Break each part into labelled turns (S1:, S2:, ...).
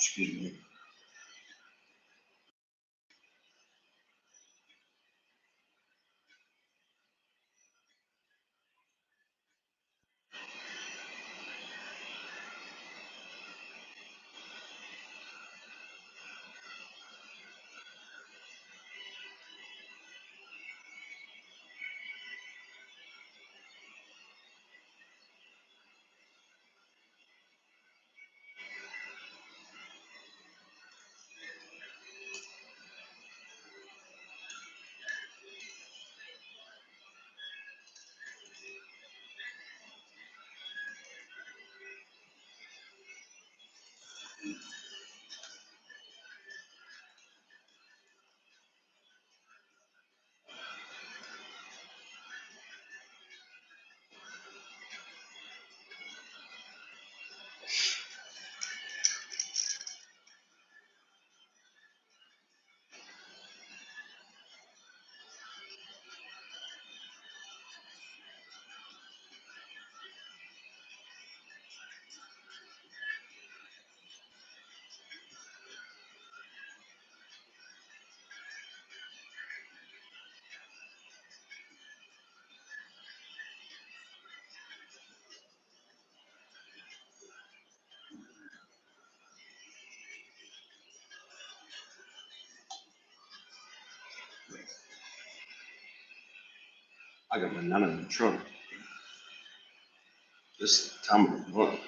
S1: Excuse me. I got banana in the trunk. This time of the month.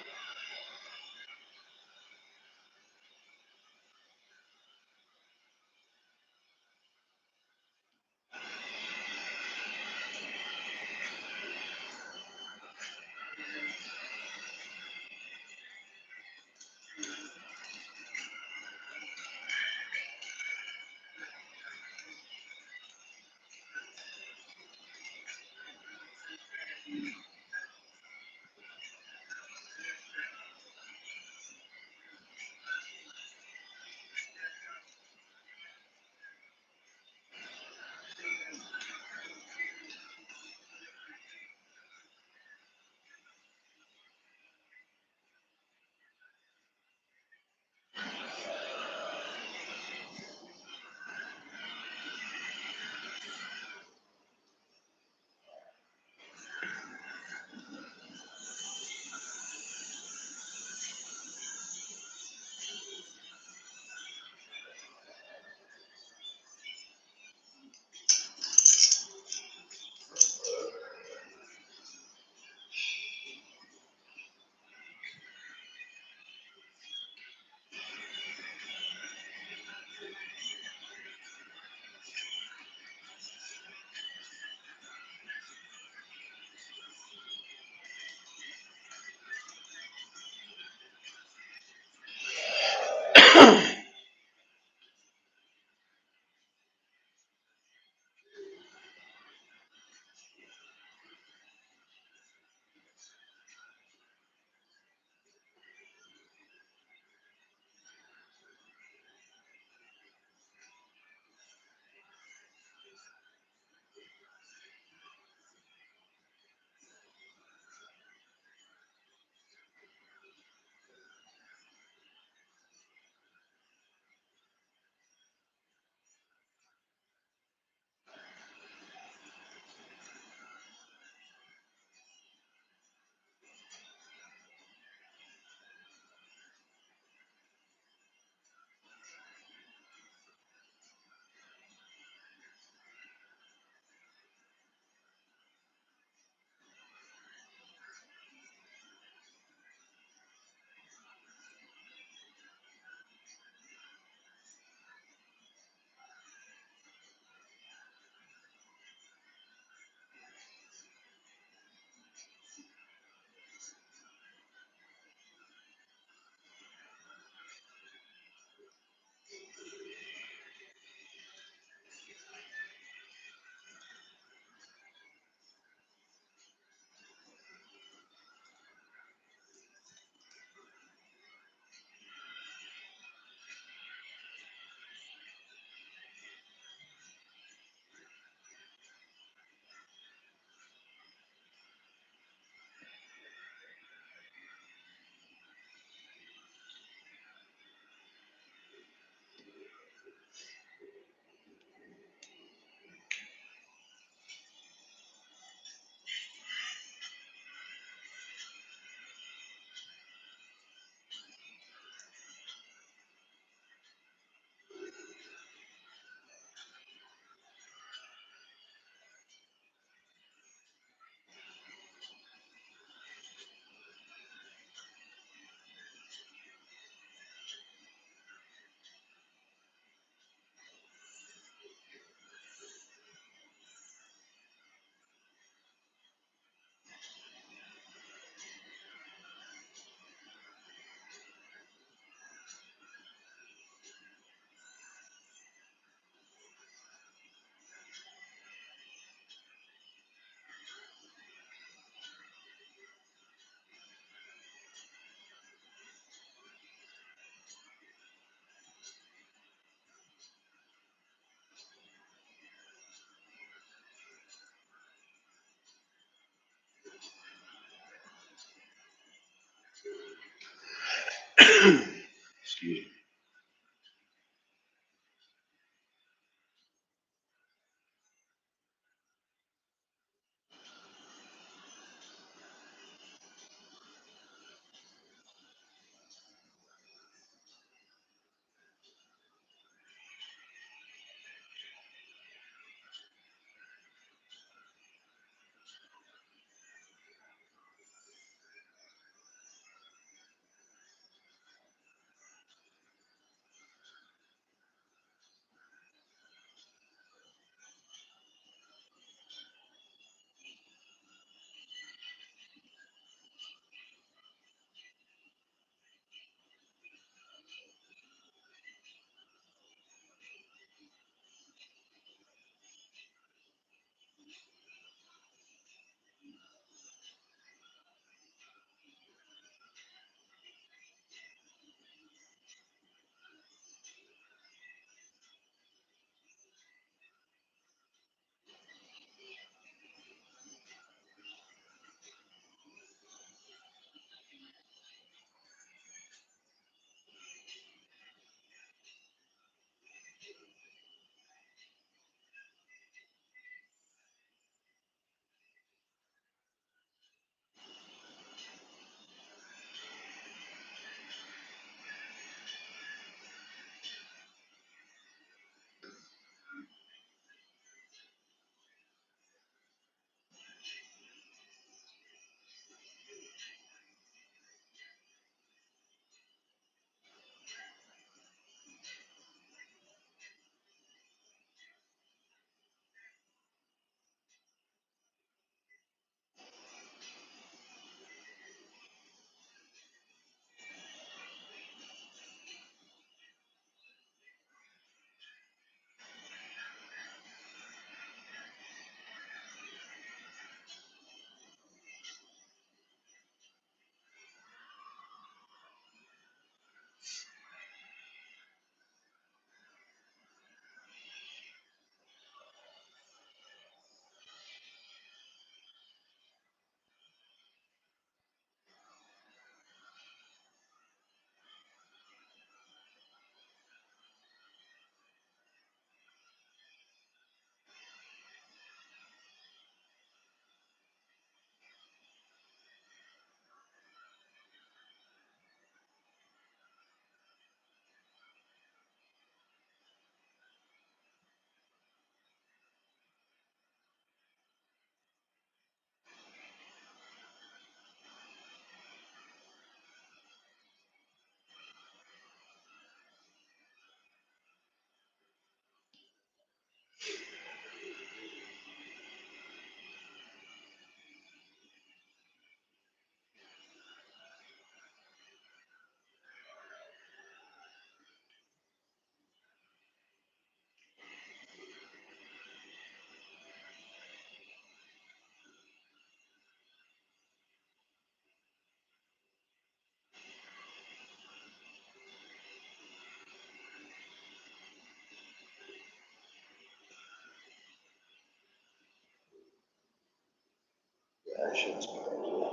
S1: shit's going.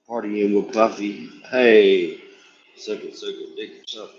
S1: Partying with Buffy. Hey, suck it, dick yourself.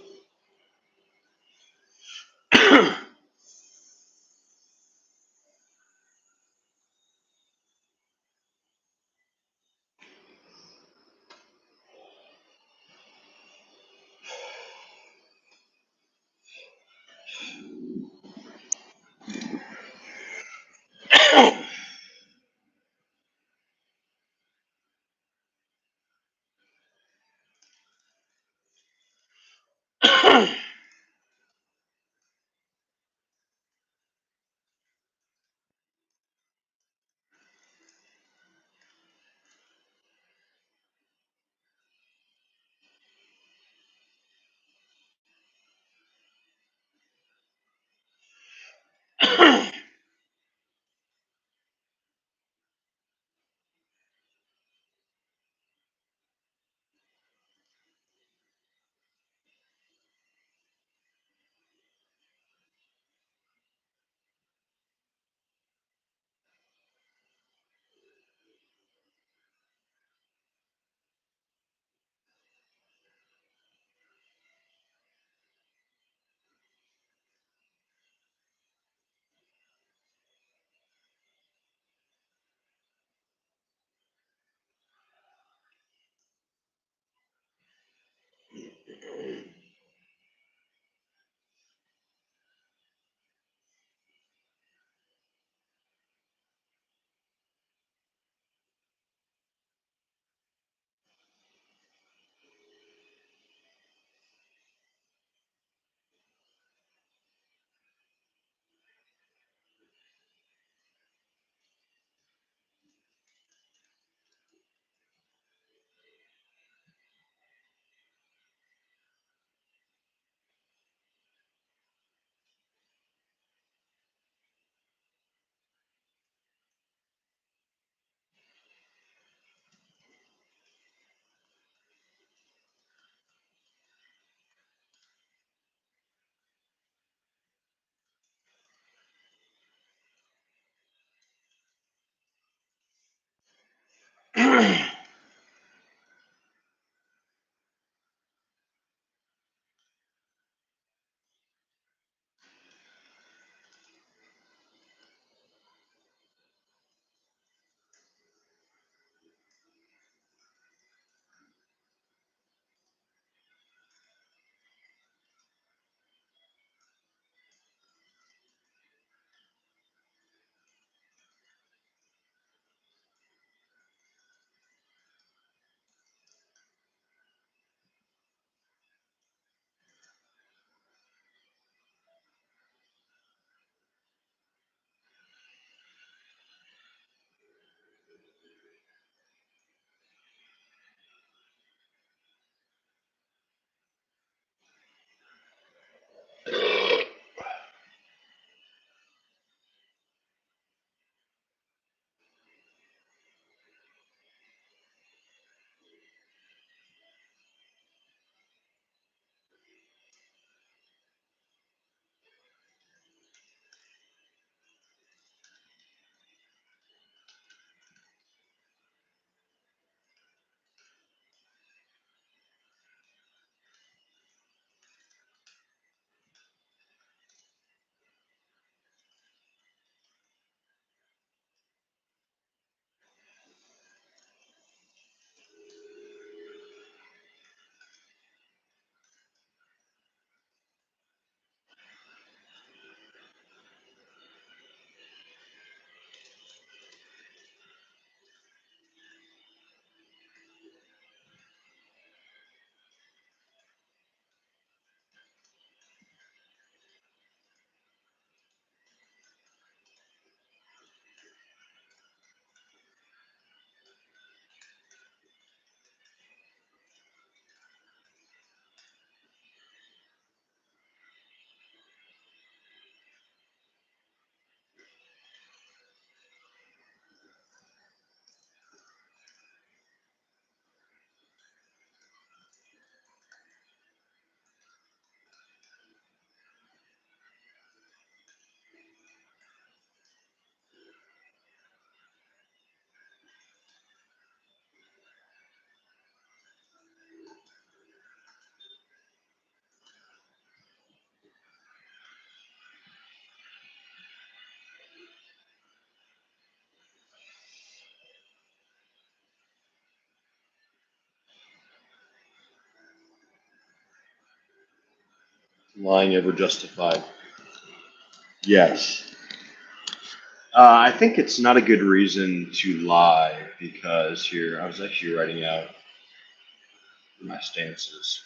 S1: Lying ever justified? Yes. I think it's not a good reason to lie because here, I was actually writing out my stances.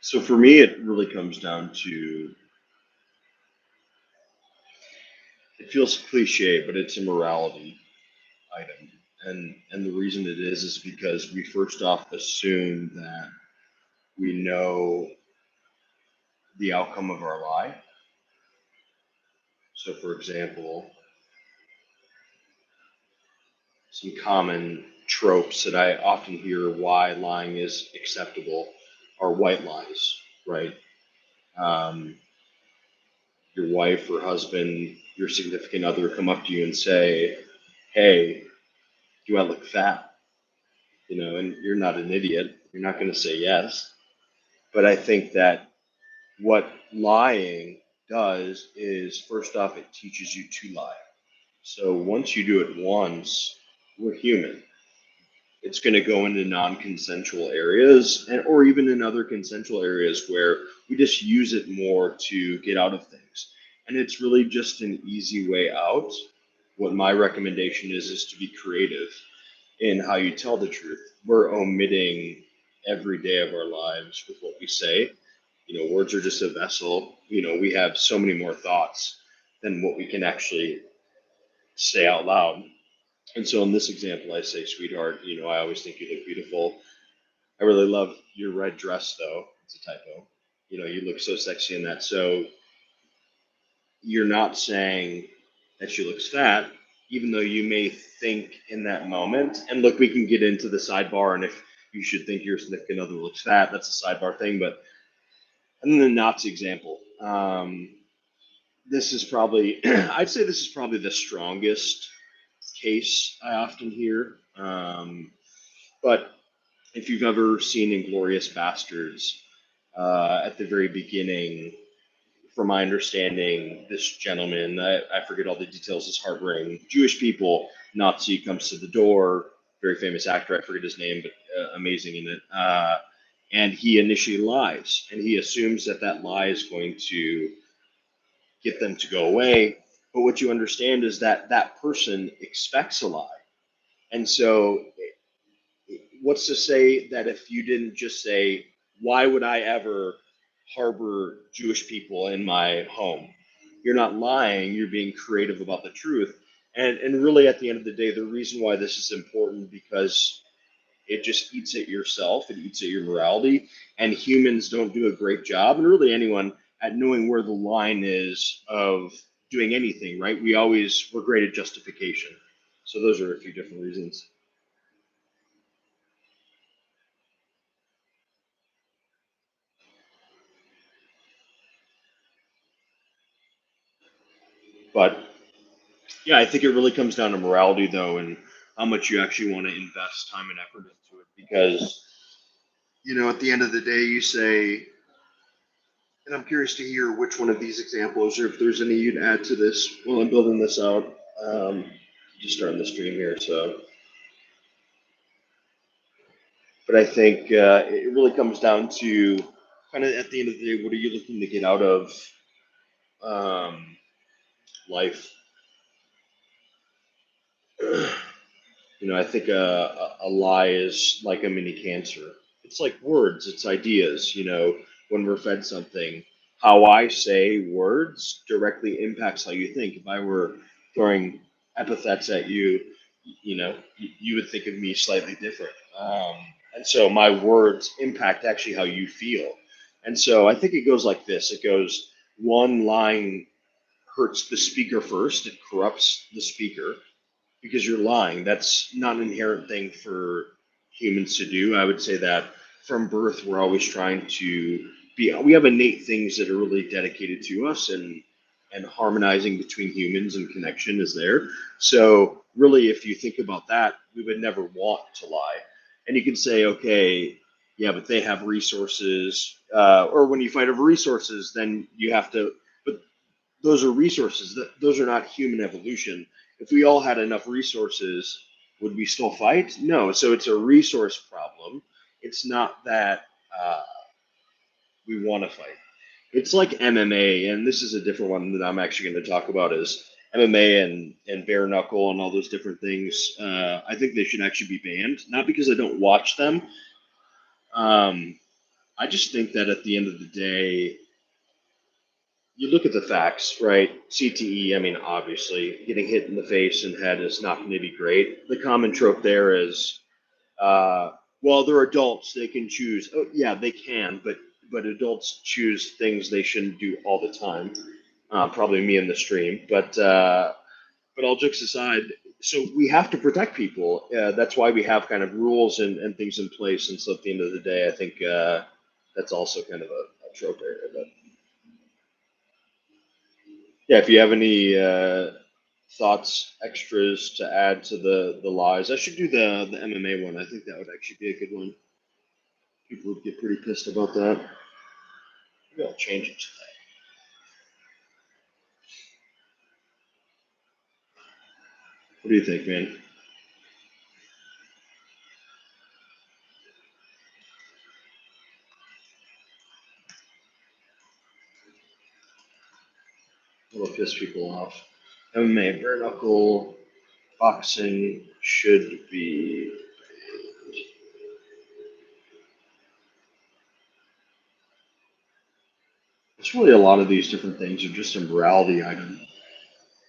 S1: So for me, it really comes down to it feels cliche, but it's a morality item. And the reason it is because we first off assume that we know the outcome of our lie. So for example, some common tropes that I often hear why lying is acceptable are white lies, right? Um, your wife or husband, your significant other come up to you and say, "Hey, do I look fat?" You know, and you're not an idiot. You're not going to say yes. But I think that what lying does is, first off, it teaches you to lie. So once you do it once, we're human. It's going to go into non-consensual areas or even in other consensual areas where we just use it more to get out of things. And it's really just an easy way out. What my recommendation is to be creative in how you tell the truth. We're omitting every day of our lives with what we say. You know, words are just a vessel. You know, we have so many more thoughts than what we can actually say out loud. And so in this example, I say, "Sweetheart, you know, I always think you look beautiful. I really love your red dress, though." It's a typo. You know, you look so sexy in that. So you're not saying that she looks fat, even though you may think in that moment. And look, we can get into the sidebar, and if you should think your significant other looks fat, that's a sidebar thing. But and then the Nazi example. This is probably, I'd say this is probably the strongest case I often hear. But if you've ever seen Inglorious Bastards, at the very beginning, from my understanding, this gentleman, I forget all the details, is harboring Jewish people. Nazi comes to the door, very famous actor, I forget his name, but amazing in it. And he initially lies, and he assumes that that lie is going to get them to go away. But what you understand is that that person expects a lie. And so what's to say that if you didn't just say, "Why would I ever harbor Jewish people in my home?" You're not lying, you're being creative about the truth. And really, at the end of the day, the reason why this is important because it just eats at yourself, it eats at your morality, and humans don't do a great job, and really anyone, at knowing where the line is of doing anything, right? We're great at justification. So those are a few different reasons. But yeah, I think it really comes down to morality, though, and how much you actually want to invest time and effort into it. Because, you know, at the end of the day, you say, and I'm curious to hear which one of these examples, or if there's any you'd add to this while I'm building this out. Just starting the stream here, so. But I think it really comes down to kind of at the end of the day, what are you looking to get out of um, life? You know, I think a lie is like a mini cancer. It's like words, it's ideas. You know, when we're fed something, how I say words directly impacts how you think. If I were throwing epithets at you, you know, you would think of me slightly different. And so my words impact actually how you feel. And so I think it goes like this: it goes, one line hurts the speaker first, it corrupts the speaker because you're lying. That's not an inherent thing for humans to do. I would say that from birth, we're always trying to be. We have innate things that are really dedicated to us, and harmonizing between humans and connection is there. So really, if you think about that, we would never want to lie. And you can say, okay, yeah, but they have resources, or when you fight over resources, then you have to. But those are resources. Those are not human evolution. If we all had enough resources, Would we still fight? No. So it's a resource problem. It's not that we want to fight. It's like MMA, and this is a different one that I'm actually going to talk about is MMA and bare knuckle and all those different things. I think they should actually be banned. Not because I don't watch them. Um, I just think that at the end of the day, you look at the facts, right? CTE, I mean, obviously, getting hit in the face and head is not going to be great. The common trope there is, uh, well, they're adults; they can choose. Oh, yeah, they can, but adults choose things they shouldn't do all the time. Probably me in the stream, but all jokes aside, so we have to protect people. That's why we have kind of rules and things in place. And so at the end of the day, I think that's also kind of a trope area. But yeah, if you have any thoughts, extras to add to the lies, I should do the MMA one. I think that would actually be a good one. People would get pretty pissed about that. Maybe I'll change it today. What do you think, man? What'll piss people off? MMA, bare knuckle, boxing should be. It's really a lot of these different things are just a morality item.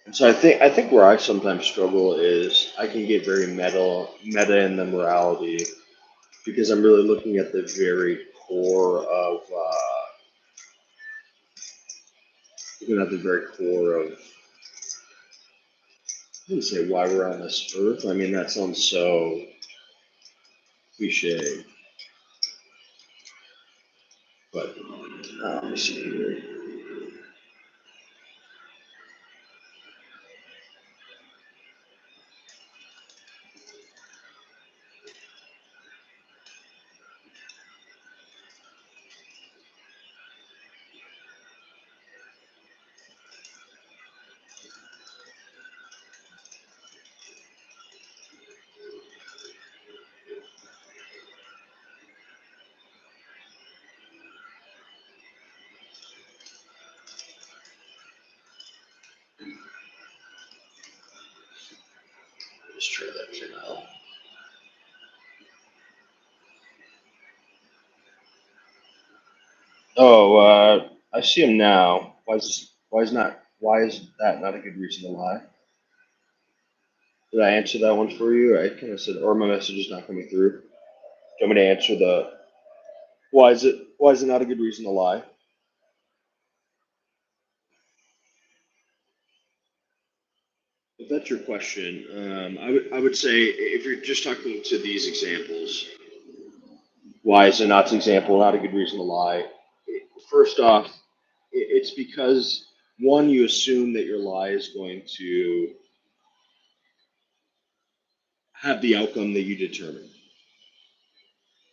S1: And so I think where I sometimes struggle is I can get very meta in the morality because I'm really looking at the very core of looking at the very core of I wouldn't say why we're on this earth. I mean that sounds so cliche, but let me see here. Just try that for now. Oh, I see him now. Why is that not a good reason to lie? Did I answer that one for you? I kind of said, or my message is not coming through. Do you want me to answer the why is it not a good reason to lie? If that's your question, I would say if you're just talking to these examples, why is it not an example not a good reason to lie? First off, it's because one, you assume that your lie is going to have the outcome that you determine,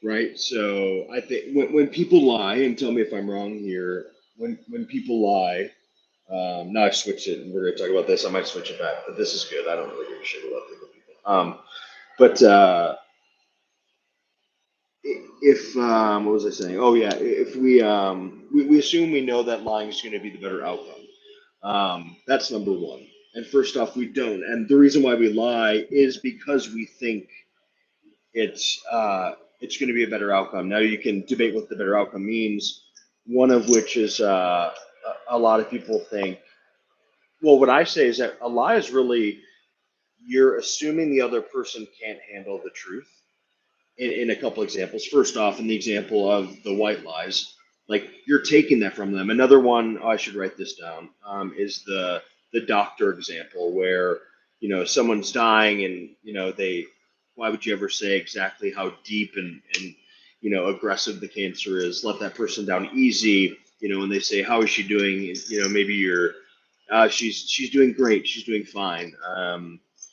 S1: right? So I think when people lie, and tell me if I'm wrong here, when people lie, now I've switched it, and we're going to talk about this. I might switch it back, but this is good. I don't really give a shit about the people. But if what was I saying? Oh yeah, if we assume we know that lying is going to be the better outcome. That's number one. And first off, we don't. And the reason why we lie is because we think it's going to be a better outcome. Now you can debate what the better outcome means. One of which is a lot of people think. Well, what I say is that a lie is really you're assuming the other person can't handle the truth in a couple examples. First off, in the example of the white lies, like you're taking that from them. Another one, oh, I should write this down, is the doctor example where someone's dying and they why would you ever say exactly how deep and aggressive the cancer is? Let that person down easy. When they say how is she doing? Maybe you're she's doing great. She's doing fine.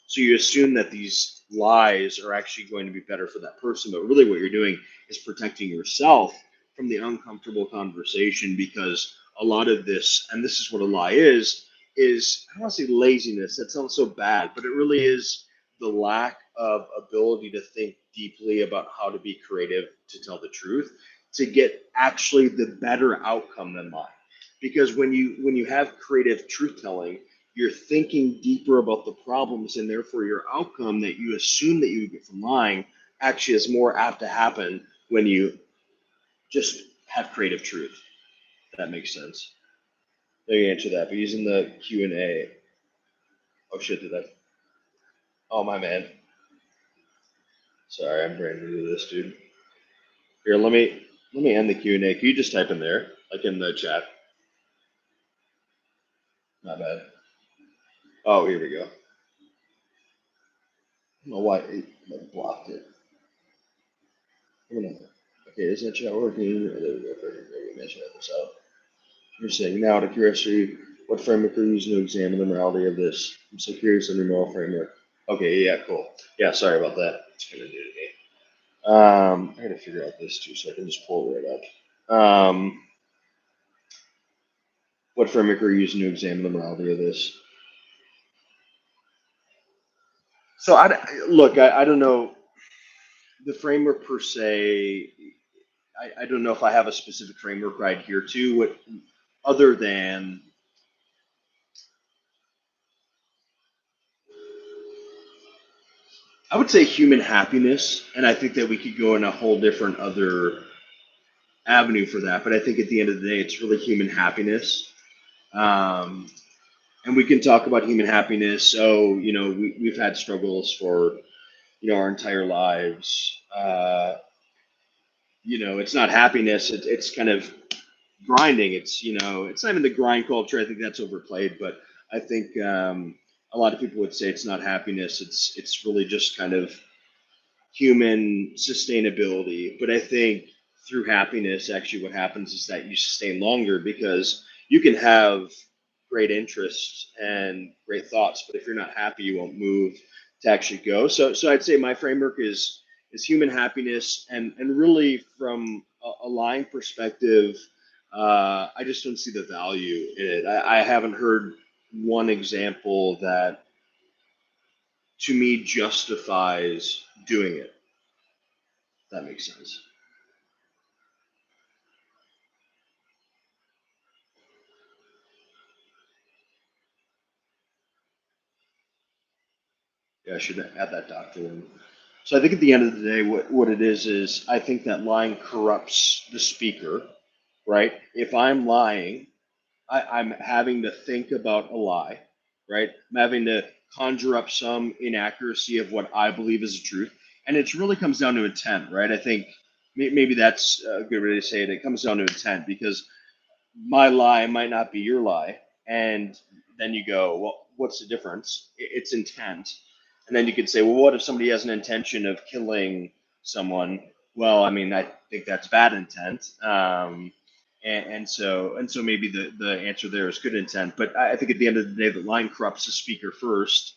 S1: So you assume that these lies are actually going to be better for that person, but really what you're doing is protecting yourself from the uncomfortable conversation because a lot of this, and this is what a lie is I don't want to say laziness. That sounds so bad, but it really is the lack of ability to think deeply about how to be creative to tell the truth to get actually the better outcome than lying. Because when you have creative truth telling, you're thinking deeper about the problems, and therefore your outcome that you assume that you would get from lying actually is more apt to happen when you just have creative truth. If that makes sense. Let me answer that. But using the Q&A. Oh shit! Did that? Oh my man. Sorry, I'm brand new to this, dude. Here, let me end the Q&A. Can you just type in there, like in the chat? Not bad. Oh, here we go. I don't know why it blocked it. I'm gonna. Okay, is that chat working? There we go. Perfect. Maybe mention this out. You're saying now, out of curiosity, what framework are you using to examine the morality of this? I'm so curious on your moral framework. Okay, yeah, cool. Yeah, sorry about that. It's kind of new to me. I gotta figure out this too, so I can just pull it right up. What framework are you using to examine the morality of this? So I don't know the framework per se. I don't know if I have a specific framework I adhere to. What other than I would say human happiness, and I think that we could go in a whole different other avenue for that. But I think at the end of the day, it's really human happiness. Um, and we can talk about human happiness. So, we've had struggles for, our entire lives. It's not happiness. It's kind of grinding. It's not even the grind culture. I think that's overplayed, but I think a lot of people would say it's not happiness. It's really just kind of human sustainability. But I think through happiness, actually, what happens is that you sustain longer because you can have great interests and great thoughts, but if you're not happy, you won't move to actually go. So I'd say my framework is human happiness, and really from a lying perspective, I just don't see the value in it. I haven't heard one example that to me justifies doing it. If that makes sense. Yeah, I should add that doctrine. So I think at the end of the day, what it is I think that lying corrupts the speaker, right? If I'm lying, I'm having to think about a lie, right? I'm having to conjure up some inaccuracy of what I believe is the truth. And it really comes down to intent, right? I think maybe that's a good way to say it. It comes down to intent because my lie might not be your lie. And then you go, well, what's the difference? It's intent. And then you could say, well, what if somebody has an intention of killing someone? Well, I mean, I think that's bad intent. And so maybe the answer there is good intent. But I think at the end of the day, the line corrupts the speaker first,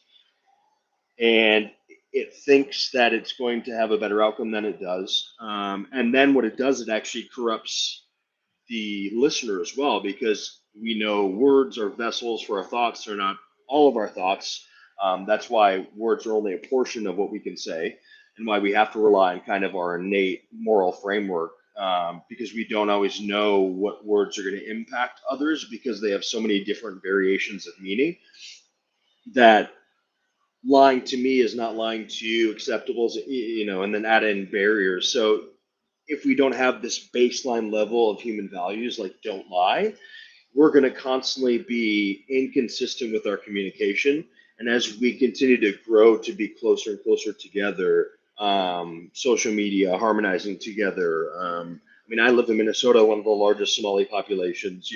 S1: and it thinks that it's going to have a better outcome than it does. And then what it does, it actually corrupts the listener as well, because we know words are vessels for our thoughts. They're not all of our thoughts. That's why words are only a portion of what we can say, and why we have to rely on kind of our innate moral framework, because we don't always know what words are going to impact others because they have so many different variations of meaning that lying to me is not lying to you acceptable, and then add in barriers. So if we don't have this baseline level of human values, like don't lie, we're going to constantly be inconsistent with our communication. And as we continue to grow to be closer and closer together, social media harmonizing together. I mean, I live in Minnesota, one of the largest Somali populations.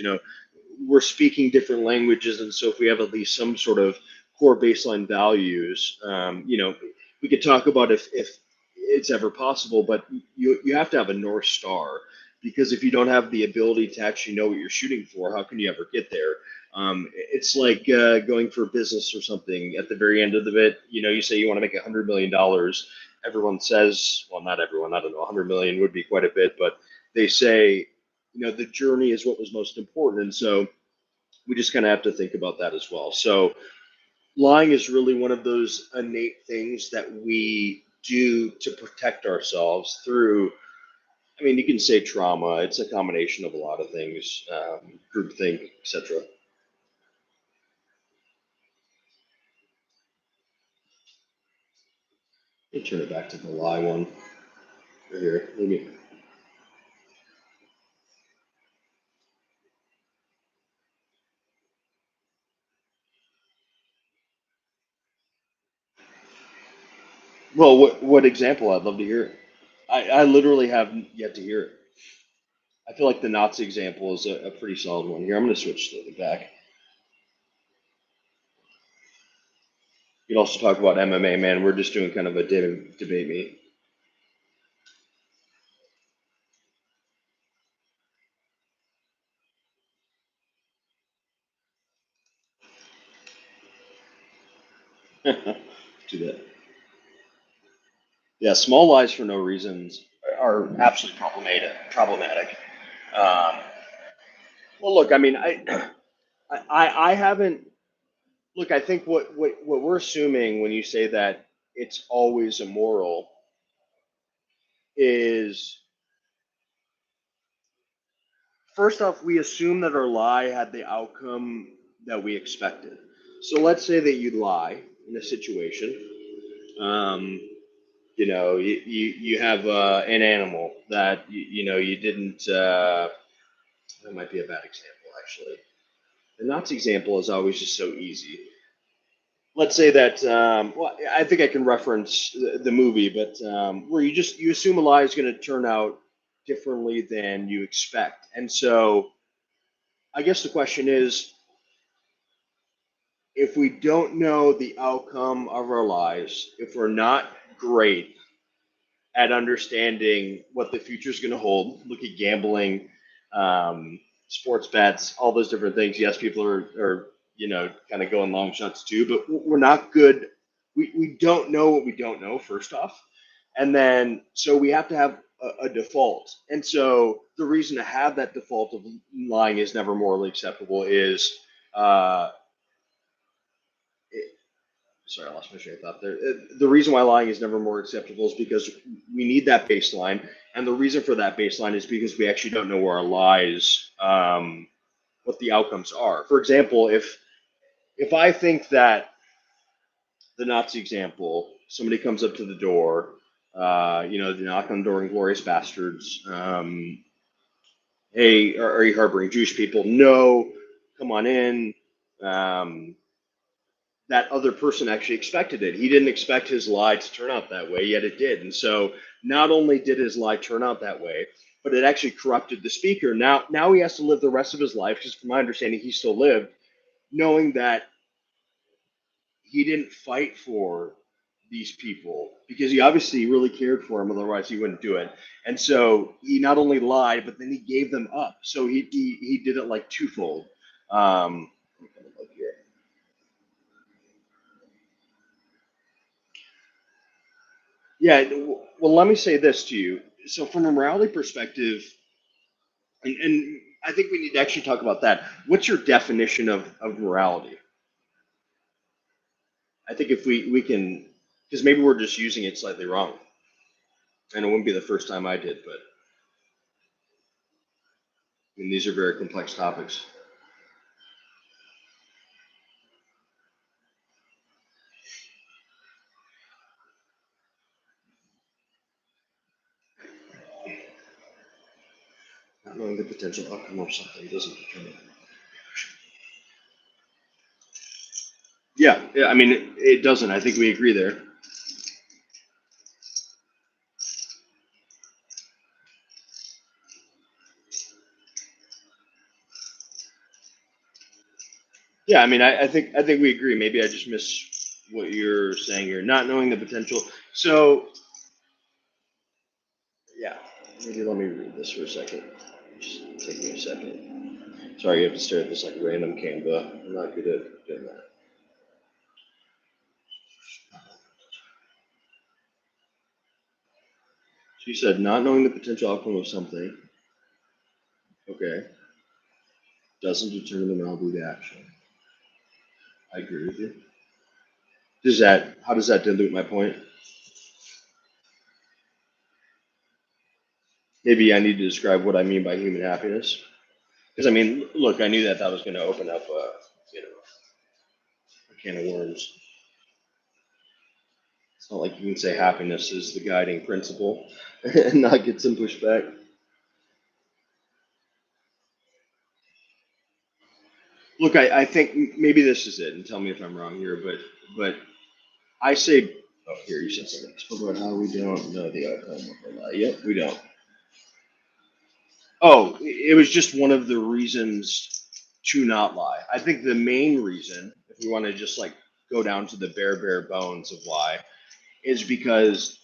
S1: We're speaking different languages, and so if we have at least some sort of core baseline values, we could talk about if it's ever possible, but you have to have a North Star, because if you don't have the ability to actually know what you're shooting for, how can you ever get there? It's like going for business or something. At the very end of it, you say you want to make $100 million. Everyone says, well, not everyone. I don't know. 100 million would be quite a bit, but they say, the journey is what was most important, and so we just kind of have to think about that as well. So lying is really one of those innate things that we do to protect ourselves through. I mean, you can say trauma. It's a combination of a lot of things, groupthink, etc. Let me turn it back to the lie one right here. Let me. Well, what example? I'd love to hear it. I literally have yet to hear it. I feel like the Nazi example is a pretty solid one here. I'm going to switch to the back. You can also talk about MMA, man. We're just doing kind of a debate meet. Do that. Yeah, small lies for no reasons are absolutely problematic. Um, well, look, I mean, I haven't. Look, I think what we're assuming when you say that it's always immoral is first off, we assume that our lie had the outcome that we expected. So let's say that you lie in a situation. Um, you have an animal that you didn't. That might be a bad example, actually. The Nazi example is always just so easy. Let's say that. Well, I think I can reference the movie, but where you assume a lie is going to turn out differently than you expect, and so I guess the question is, if we don't know the outcome of our lives, if we're not great at understanding what the future is going to hold. Look at gambling, sports bets, all those different things. Yes, people are kind of going long shots too, but we're not good. We don't know what we don't know, first off. And then, so we have to have a default. And so the reason to have that default of lying is never morally acceptable is uh, sorry, I lost my train of thought there. The reason why lying is never more acceptable is because we need that baseline, and the reason for that baseline is because we actually don't know where our lies, what the outcomes are. For example, if I think that the Nazi example, somebody comes up to the door, they knock on the door, Inglorious Bastards. Hey, are you harboring Jewish people? No, come on in. Um, that other person actually expected it. He didn't expect his lie to turn out that way, yet it did. And so not only did his lie turn out that way, but it actually corrupted the speaker. Now he has to live the rest of his life, because from my understanding, he still lived, knowing that he didn't fight for these people because he obviously really cared for them, otherwise he wouldn't do it. And so he not only lied, but then he gave them up. So he did it like twofold. Um, Yeah, well, let me say this to you. So, from a morality perspective, and I think we need to actually talk about that. What's your definition of morality? I think if we can, because maybe we're just using it slightly wrong, and it wouldn't be the first time I did, but I mean, these are very complex topics. Not knowing the potential outcome of something doesn't determine. Yeah, I mean, it doesn't. I think we agree there. Yeah, I mean, I think we agree. Maybe I just missed what you're saying here. Not knowing the potential. So yeah, maybe let me read this for a second. Just take me a second. Sorry, you have to stare at this like random Canva. I'm not good at doing that. So you said not knowing the potential outcome of something, okay, doesn't determine the morality of the action. I agree with you. how does that dilute my point? Maybe I need to describe what I mean by human happiness. Because I mean, look, I knew that that was going to open up a can of worms. It's not like you can say happiness is the guiding principle and not get some pushback. Look, I think maybe this is it, and tell me if I'm wrong here, but I say, oh, here you said something. Spoke about how we don't know the outcome of our life. Yep, we don't. Oh, it was just one of the reasons to not lie. I think the main reason, if we want to just like go down to the bare bones of why, is because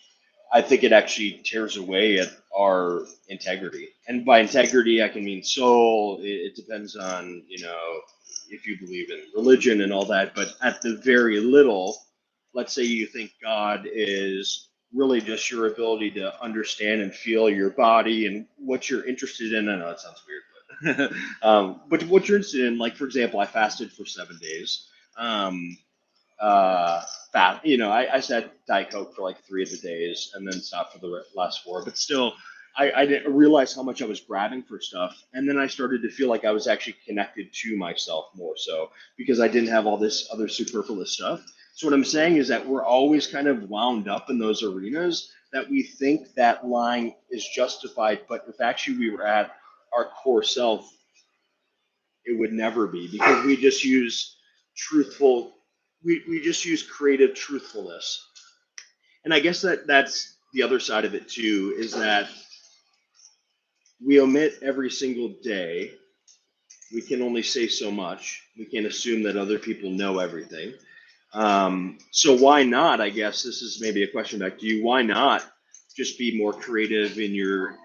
S1: I think it actually tears away at our integrity. And by integrity, I can mean soul. It depends on, if you believe in religion and all that. But at the very little, let's say you think God is really just your ability to understand and feel your body and what you're interested in. I know that sounds weird, but but what you're interested in, like for example, I fasted for 7 days. Um, fat. I said Diet Coke for like 3 of the days and then stopped for the last four. But still, I didn't realize how much I was grabbing for stuff. And then I started to feel like I was actually connected to myself more so because I didn't have all this other superfluous stuff. So what I'm saying is that we're always kind of wound up in those arenas that we think that lying is justified, but if actually we were at our core self, it would never be because we just use truthful we just use creative truthfulness. And I guess that's the other side of it too, is that we omit every single day. We can only say so much. We can't assume that other people know everything. So why not? I guess this is maybe a question back to you. Why not just be more creative in your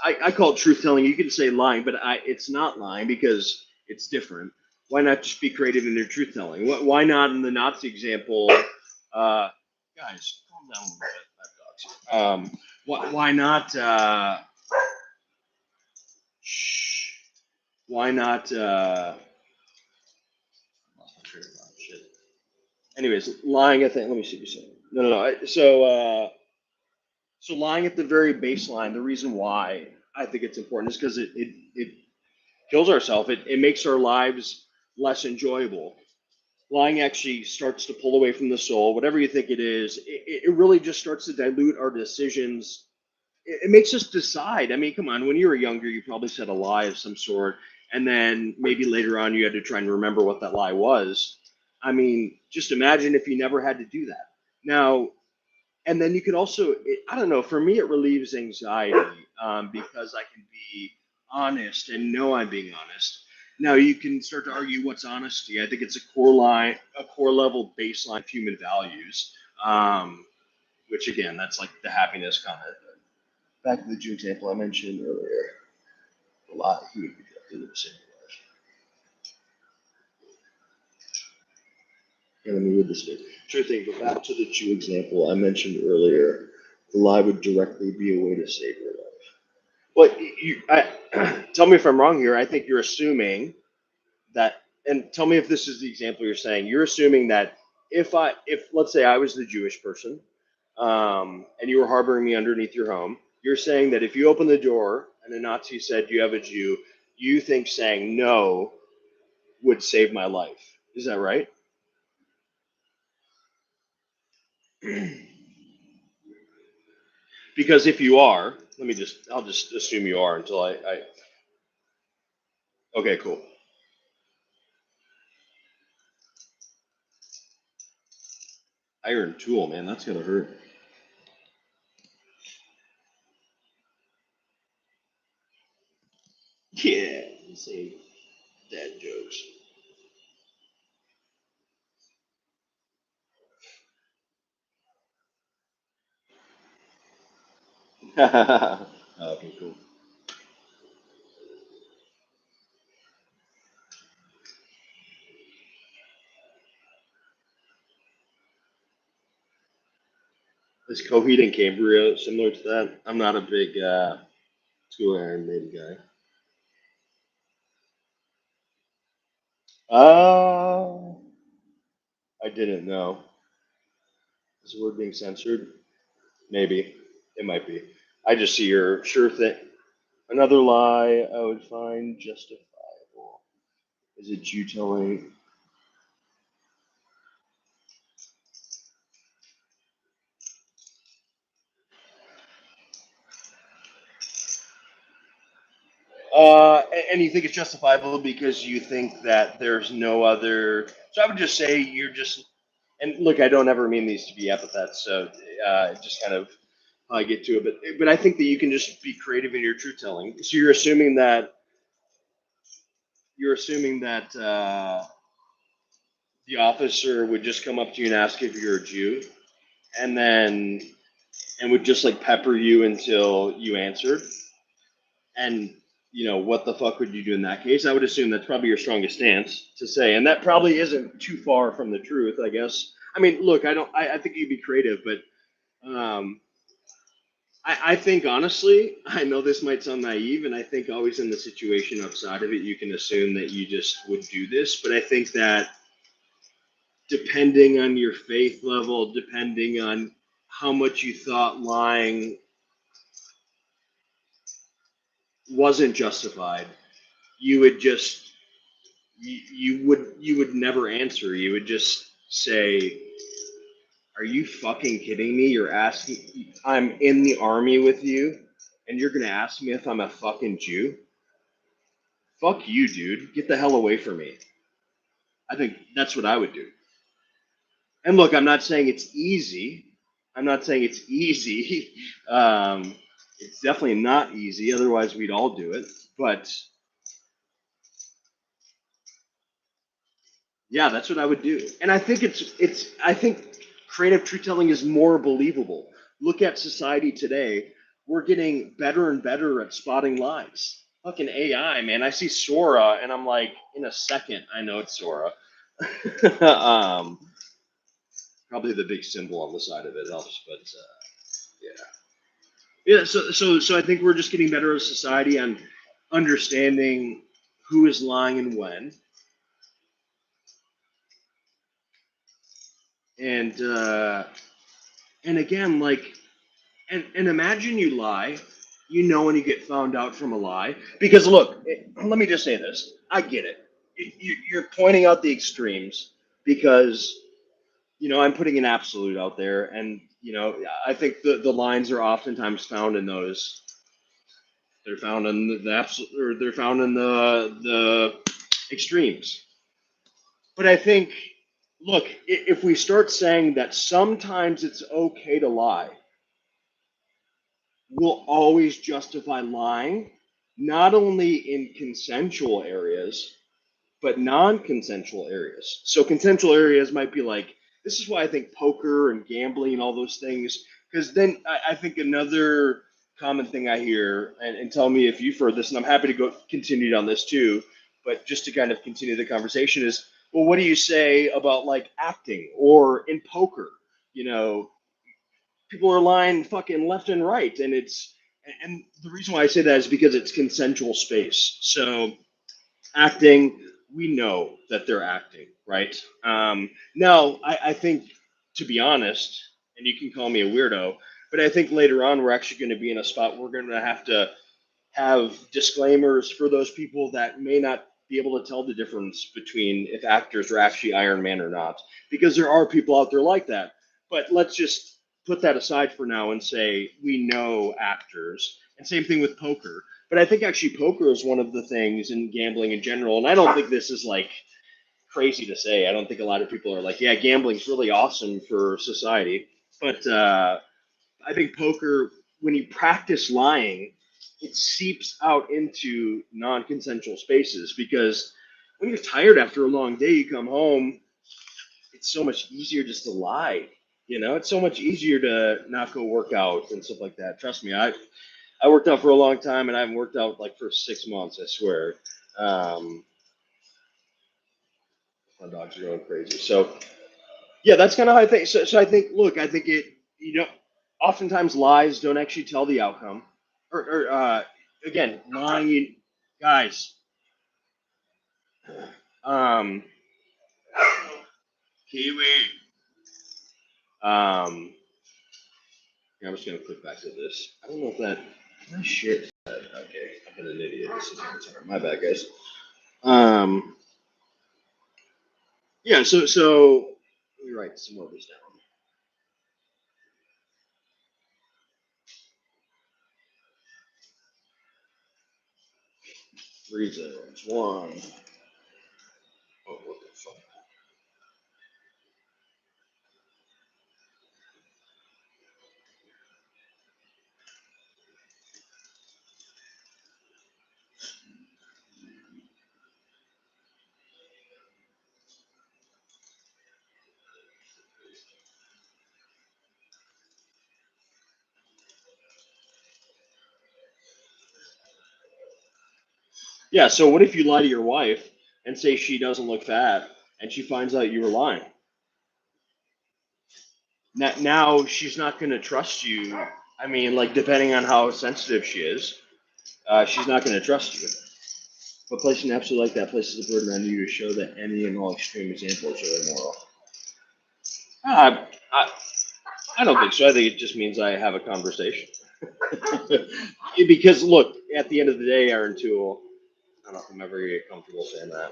S1: I call it truth telling. You can say lying, but it's not lying because it's different. Why not just be creative in your truth telling? Why not in the Nazi example? Guys, calm down a little bit. I have dogs. Why not? Shh. Why not? Lost my train of thought. Shit. Anyways, lying at the. Let me see what you're saying. No, no, no. So lying at the very baseline. The reason why I think it's important is because it kills ourselves. It makes our lives less enjoyable. Lying actually starts to pull away from the soul, whatever you think it is. It really just starts to dilute our decisions. It makes us decide. I mean, come on, when you were younger, you probably said a lie of some sort, and then maybe later on you had to try and remember what that lie was. I mean, just imagine if you never had to do that. Now, and then you could also, I don't know, for me, it relieves anxiety because I can be honest and know I'm being honest. Now you can start to argue what's honesty. I think it's a core level baseline of human values, which again, that's like the happiness comment. Back to the Jew example I mentioned earlier, a lot he would be directed the same life. And let me read this bit. Sure thing, but back to the Jew example I mentioned earlier, the lie would directly be a way to save your life. Well, tell me if I'm wrong here. I think you're assuming that, and tell me if this is the example you're saying. You're assuming that if let's say I was the Jewish person, and you were harboring me underneath your home, you're saying that if you open the door and a Nazi said you have a Jew, you think saying no would save my life. Is that right? Because if you are, I'll just assume you are until okay, cool. Iron tool, man, that's gonna hurt. Yeah, insane dad jokes. Okay, cool. Is Coheed and Cambria similar to that? I'm not a big Tool Iron Maiden guy. Uh, didn't know. Is the word being censored? Maybe. It might be. I just see your sure thing. Another lie I would find justifiable. Is it you telling? And you think it's justifiable because you think that there's no other. So I would just say you're just. And look, I don't ever mean these to be epithets, so just kind of how I get to it. But I think that you can just be creative in your truth telling. So you're assuming that the officer would just come up to you and ask if you're a Jew, and then and would just like pepper you until you answered. And what the fuck would you do in that case? I would assume that's probably your strongest stance to say, and that probably isn't too far from the truth, I guess. I mean, look, I don't. I think you'd be creative, but I think honestly, I know this might sound naive, and I think always in the situation outside of it, you can assume that you just would do this. But I think that depending on your faith level, depending on how much you thought lying wasn't justified, you would just you would never answer. You would just say, "Are you fucking kidding me? You're asking. I'm in the army with you, and you're gonna ask me if I'm a fucking Jew? Fuck you, dude. Get the hell away from me." I think that's what I would do. And look, I'm not saying it's easy. I'm not saying it's easy. It's definitely not easy. Otherwise, we'd all do it. But yeah, that's what I would do. And I think I think creative truth telling is more believable. Look at society today. We're getting better and better at spotting lies. Fucking AI, man. I see Sora and I'm like, in a second, I know it's Sora. um, Probably the big symbol on the side of it helps, but yeah. So I think we're just getting better as a society on understanding who is lying and when. And and again, like, and imagine you lie, when you get found out from a lie. Because look, let me just say this: I get it. You're pointing out the extremes because I'm putting an absolute out there, and I think the lines are oftentimes found in those. They're found in the absolute, or they're found in the extremes. But I think, look, if we start saying that sometimes it's okay to lie, we'll always justify lying, not only in consensual areas, but non-consensual areas. So consensual areas might be like, this is why I think poker and gambling and all those things, because then I think another common thing I hear, and tell me if you've heard this, and I'm happy to go continue on this too, but just to kind of continue the conversation is, well, what do you say about like acting or in poker? You know, People are lying fucking left and right, and the reason why I say that is because it's consensual space. So acting, we know that they're acting, right? Now, I think, to be honest, and you can call me a weirdo, but I think later on we're actually going to be in a spot where we're going to have disclaimers for those people that may not be able to tell the difference between if actors are actually Iron Man or not, because there are people out there like that. But let's just put that aside for now and say we know actors, and same thing with poker. But I think actually poker is one of the things in gambling in general, and I don't think this is like crazy to say. I don't think a lot of people are like, yeah, gambling's really awesome for society. But I think poker, when you practice lying, it seeps out into non-consensual spaces because when you're tired after a long day, you come home, it's so much easier just to lie. It's so much easier to not go work out and stuff like that. Trust me, I worked out for a long time and I haven't worked out like for 6 months, I swear. Um, my dogs are going crazy. So yeah, that's kind of how I think. So I think, look, I think oftentimes lies don't actually tell the outcome. Or again, lying, guys. Um, Kiwi. Yeah, I'm just gonna click back to this. I don't know if that. Can I share that? Okay, I've been an idiot. This is sorry, my bad, guys. Um, yeah. So let me write some more of this down. Reasons. One. Oh, what the fuck? Yeah. So what if you lie to your wife and say she doesn't look fat, and she finds out you were lying? Now she's not gonna trust you. I mean, like depending on how sensitive she is, she's not gonna trust you. But placing an episode like that places a burden on you to show that any and all extreme examples are immoral. I, I, I don't think so. I think it just means I have a conversation. Because look, at the end of the day, Aaron Toole, I don't know if I'm ever gonna get comfortable saying that.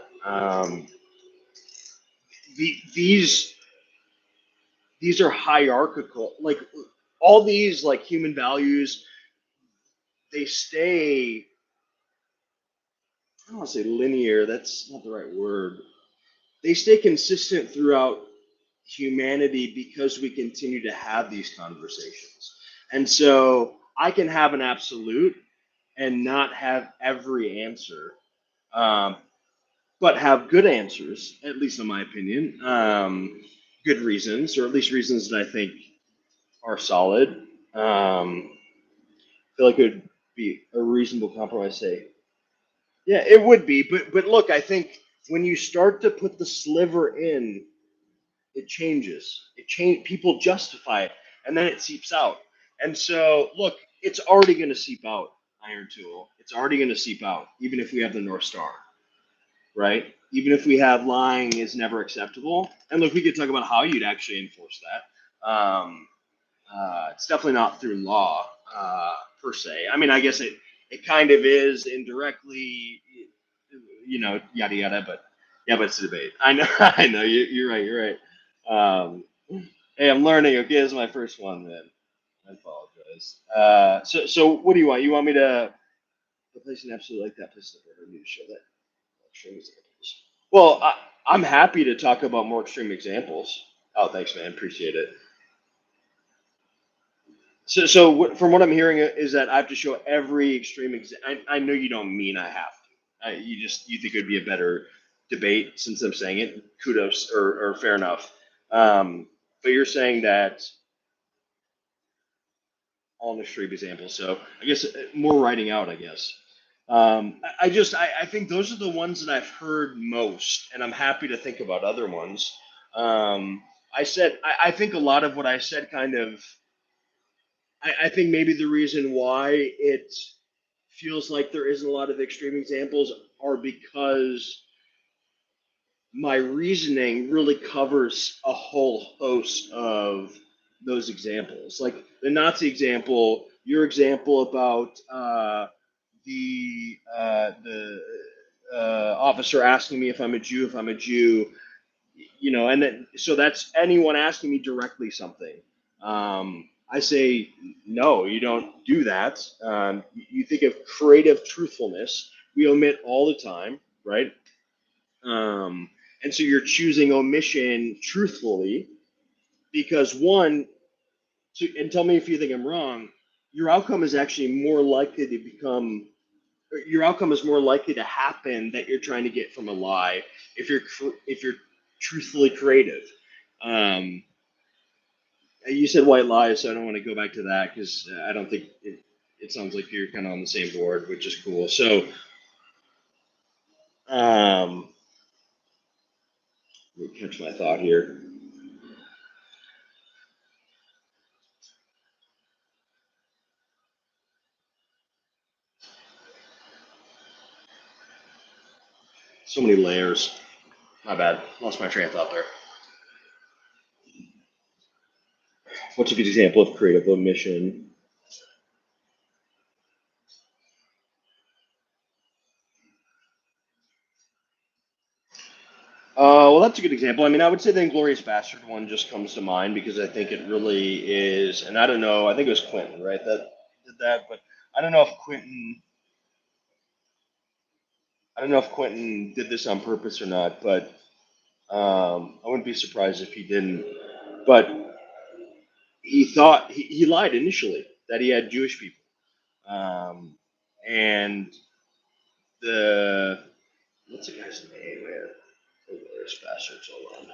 S1: These are hierarchical. Like all these like human values, they stay. I don't want to say linear. That's not the right word. They stay consistent throughout humanity because we continue to have these conversations. And so I can have an absolute and not have every answer, um, but have good answers, at least in my opinion, good reasons, or at least reasons that I think are solid. I feel like it would be a reasonable compromise. Say, yeah, it would be, but look, I think when you start to put the sliver in, it changes. It change. People justify it, and then it seeps out. And so, look, it's already going to seep out. Iron Tool. It's already going to seep out, even if we have the North Star, right? Even if we have lying is never acceptable. And look, we could talk about how you'd actually enforce that. It's definitely not through law per se. I mean, I guess it kind of is indirectly, yada yada. But yeah, but it's a debate. I know, I know. You're right. You're right. Hey, I'm learning. Okay, this is my first one, man. I apologize. So what do you want? You want me to place an episode like that? Place the need to show that extreme examples. Well, I'm happy to talk about more extreme examples. Oh, thanks, man. Appreciate it. So from what I'm hearing is that I have to show every extreme example. I know you don't mean I have to. You think it would be a better debate since I'm saying it. Kudos or fair enough. But you're saying that all the extreme examples. So I guess more writing out. I guess. I think those are the ones that I've heard most, and I'm happy to think about other ones. I think a lot of what I said kind of I think maybe the reason why it feels like there isn't a lot of extreme examples are because my reasoning really covers a whole host of those examples. Like the Nazi example, your example about the officer asking me if I'm a Jew, and then so that's anyone asking me directly something. I say no, you don't do that. You think of creative truthfulness. We omit all the time, right? And so you're choosing omission truthfully because one, and tell me if you think I'm wrong. Your outcome is actually more likely to become. Your outcome is more likely to happen that you're trying to get from a lie if you're truthfully creative. Um, you said white lies, so I don't want to go back to that because I don't think it sounds like you're kind of on the same board, which is cool. So, let me catch my thought here. So many layers. My bad. Lost my train of thought there. What's a good example of creative omission? Well, that's a good example. I mean, I would say the Inglorious Bastard one just comes to mind because I think it really is, and I don't know, I think it was Quentin, right, that did that, but I don't know if Quentin, I don't know if Quentin did this on purpose or not, but I wouldn't be surprised if he didn't. But he thought he lied initially that he had Jewish people, and the what's the guy's name? Man? Inglorious Bastards. Hold on,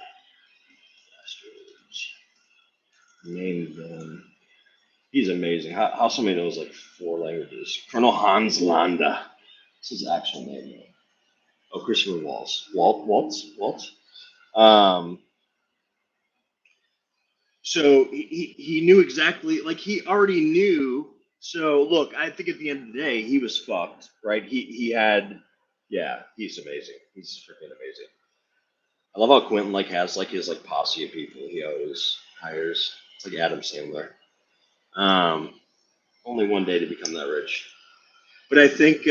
S1: Bastards. Main villain. He's amazing. How somebody knows like four languages? Colonel Hans Landa. That's his actual name. Oh, Christopher Waltz. Waltz. Um, so he knew exactly, like he already knew. So look, I think at the end of the day, he was fucked, right? He had, yeah, he's amazing. He's freaking amazing. I love how Quentin like has like his like posse of people he always hires. It's like Adam Sandler. Um, only one day to become that rich. But I think,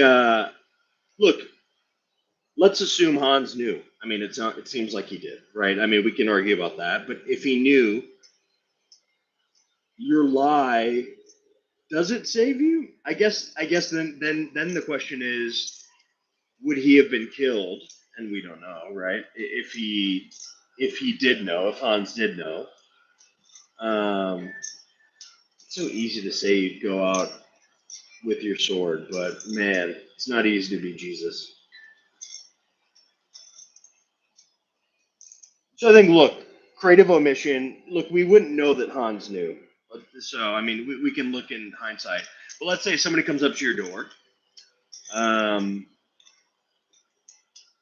S1: look, let's assume Hans knew. I mean, it's not, it seems like he did, right? I mean, we can argue about that, but if he knew, your lie, does it save you? I guess then the question is, would he have been killed? And we don't know, right? If he did know, if Hans did know, it's so easy to say go out with your sword, but man, it's not easy to be Jesus. So I think, look, creative omission. Look, we wouldn't know that Hans knew. So I mean, we can look in hindsight. But let's say somebody comes up to your door. Um,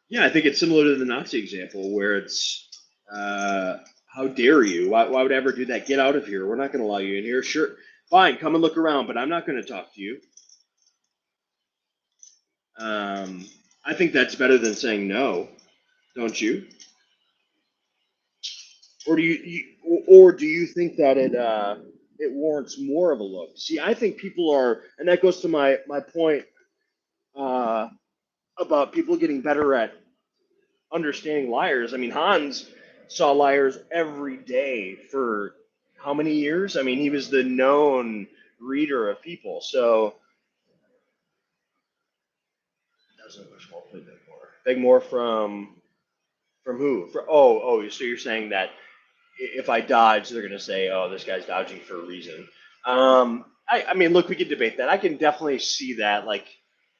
S1: yeah, I think it's similar to the Nazi example where it's, how dare you? Why would I ever do that? Get out of here. We're not going to allow you in here. Sure, fine, come and look around, but I'm not going to talk to you. Um, I think that's better than saying no, don't you? Or do you think that it warrants more of a look? See, I think people are, and that goes to my point, uh, about people getting better at understanding liars. I mean, Hans saw liars every day for how many years? I mean, he was the known reader of people. So that was a question. I'll play Bigmore. Bigmore from who? So you're saying that if I dodge, they're gonna say, "Oh, this guy's dodging for a reason." I mean, look, we could debate that. I can definitely see that. Like,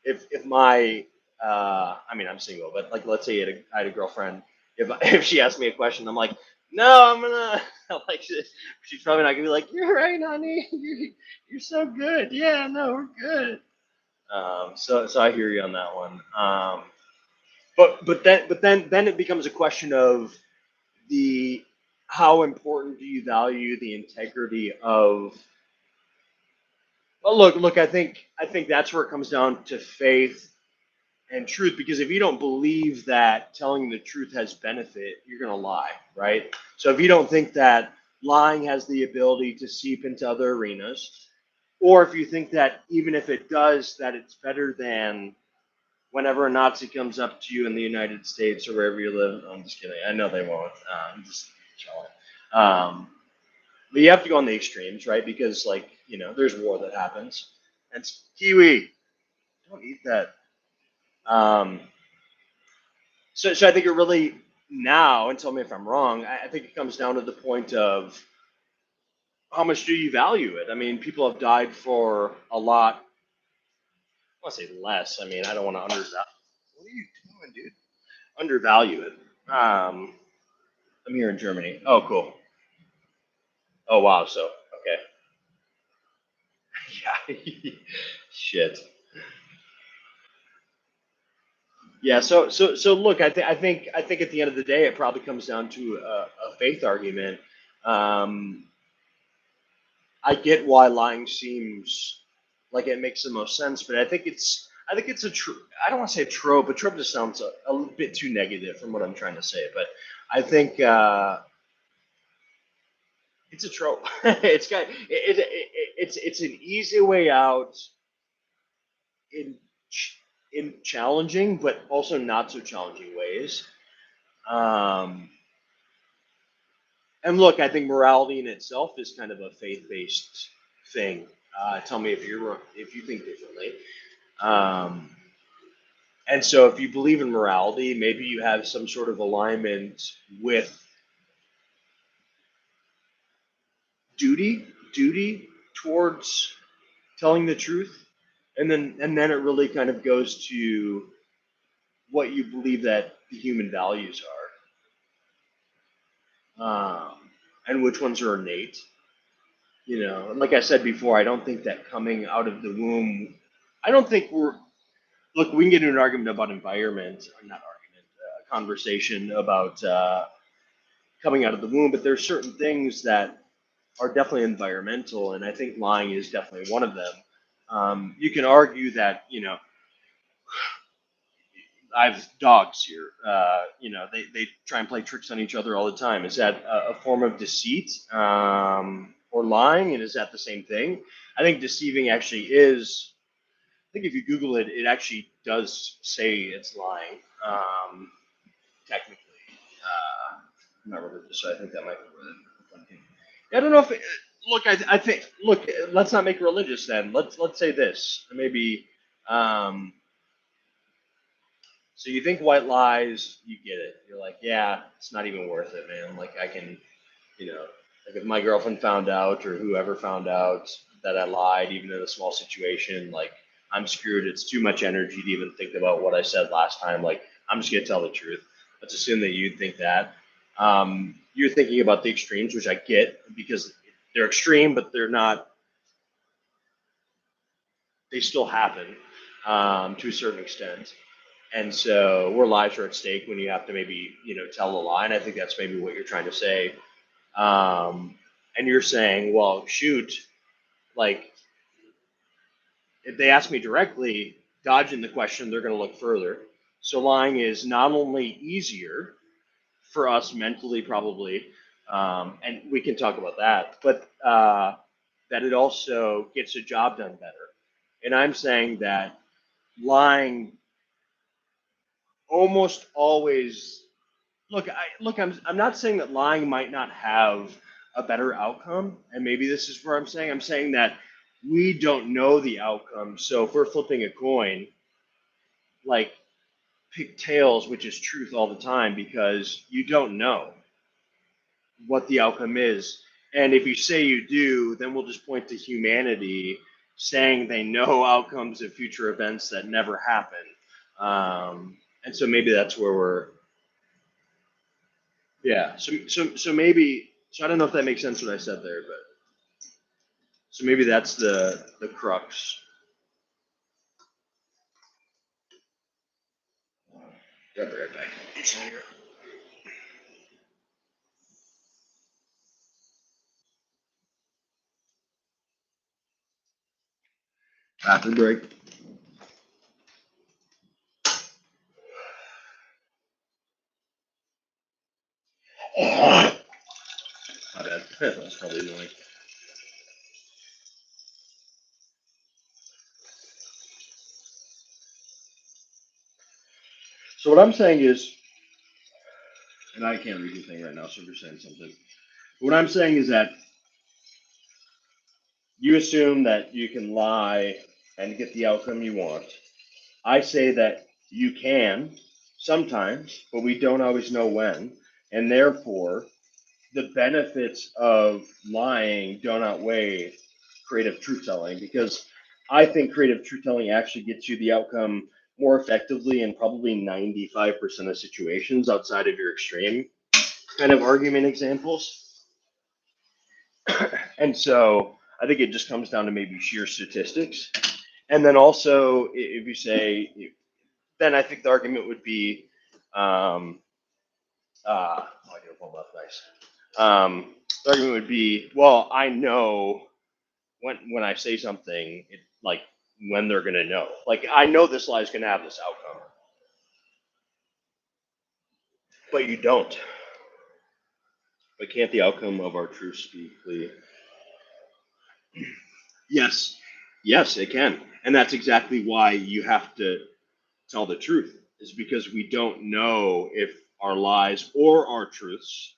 S1: if my, I mean, I'm single, but like, let's say I had a girlfriend. If she asked me a question, I'm like, no, I'm gonna like. She's probably not gonna be like, "You're right, honey. You're so good. Yeah, no, we're good." So I hear you on that one. But then it becomes a question of the how important do you value the integrity of, well, look, I think that's where it comes down to faith and truth, because if you don't believe that telling the truth has benefit, you're going to lie, right? So if you don't think that lying has the ability to seep into other arenas, or if you think that even if it does, that it's better than whenever a Nazi comes up to you in the United States or wherever you live. I'm just kidding. I know they won't. I'm just trolling. But you have to go on the extremes, right? Because like there's war that happens, and kiwi, don't eat that. Um, so I think it really now, and tell me if I'm wrong. I think it comes down to the point of how much do you value it? I mean, people have died for a lot. I want to say less. I mean, I don't want to undervalue. What are you doing, dude? Undervalue it. I'm here in Germany. Oh, cool. Oh, wow. So okay. Yeah. Shit. Yeah. So look, I think at the end of the day, it probably comes down to a faith argument. Um, I get why lying seems like it makes the most sense, but I think it's I don't want to say a trope. A trope just sounds a bit too negative from what I'm trying to say. But I think it's a trope. It's an easy way out in in challenging, but also not so challenging ways. Um, and look, I think morality in itself is kind of a faith-based thing. Tell me if you think differently. Um, and so, if you believe in morality, maybe you have some sort of alignment with duty towards telling the truth, and then it really kind of goes to what you believe that the human values are, and which ones are innate. And like I said before, I don't think that coming out of the womb, I don't think we're look. We can get into an argument about environment, or not argument, conversation about coming out of the womb, but there's certain things that are definitely environmental, and I think lying is definitely one of them. You can argue that I have dogs here. They try and play tricks on each other all the time. Is that a form of deceit or lying? And is that the same thing? I think deceiving actually is. I think if you Google it, it actually does say it's lying. Technically, I'm not religious, so I think that might be where I don't know if. Look, I think. Look, let's not make it religious then. Let's say this. Maybe. Um, So you think white lies, you get it. You're like, yeah, it's not even worth it, man. Like I can, you know, like if my girlfriend found out or whoever found out that I lied, even in a small situation, like I'm screwed. It's too much energy to even think about what I said last time. Like I'm just gonna tell the truth. Let's assume that you think that. You're thinking about the extremes, which I get because they're extreme, but they're not. They still happen to a certain extent. And so where lives are at stake when you have to maybe, tell a lie. And I think that's maybe what you're trying to say. And you're saying, well, shoot, like if they ask me directly, dodging the question, they're going to look further. So lying is not only easier for us mentally, probably, and we can talk about that, but that it also gets a job done better. And I'm saying that lying almost always I'm not saying that lying might not have a better outcome, and maybe this is where I'm saying that we don't know the outcome. So if we're flipping a coin, like pick tails, which is truth all the time, because you don't know what the outcome is. And if you say you do, then we'll just point to humanity saying they know outcomes of future events that never happen. And so maybe that's where we're. Yeah. So maybe I don't know if that makes sense what I said there, but so maybe that's the crux. I'll be right back. Bathroom break. My bad. That's probably annoying. So what I'm saying is, and I can't read anything right now, so I'm just saying something. What I'm saying is that you assume that you can lie and get the outcome you want. I say that you can sometimes, but we don't always know when, and therefore the benefits of lying don't outweigh creative truth telling because I think creative truth telling actually gets you the outcome more effectively in probably 95% of situations outside of your extreme kind of argument examples. And so I think it just comes down to maybe sheer statistics. And then also, if you say, then I think the argument would be, I get one left, nice. The argument would be, well, I know when I say something, it like when they're gonna know. Like I know this lie is gonna have this outcome, but you don't. But can't the outcome of our truths be clear? Yes, yes, it can, and that's exactly why you have to tell the truth. Is because we don't know if our lies or our truths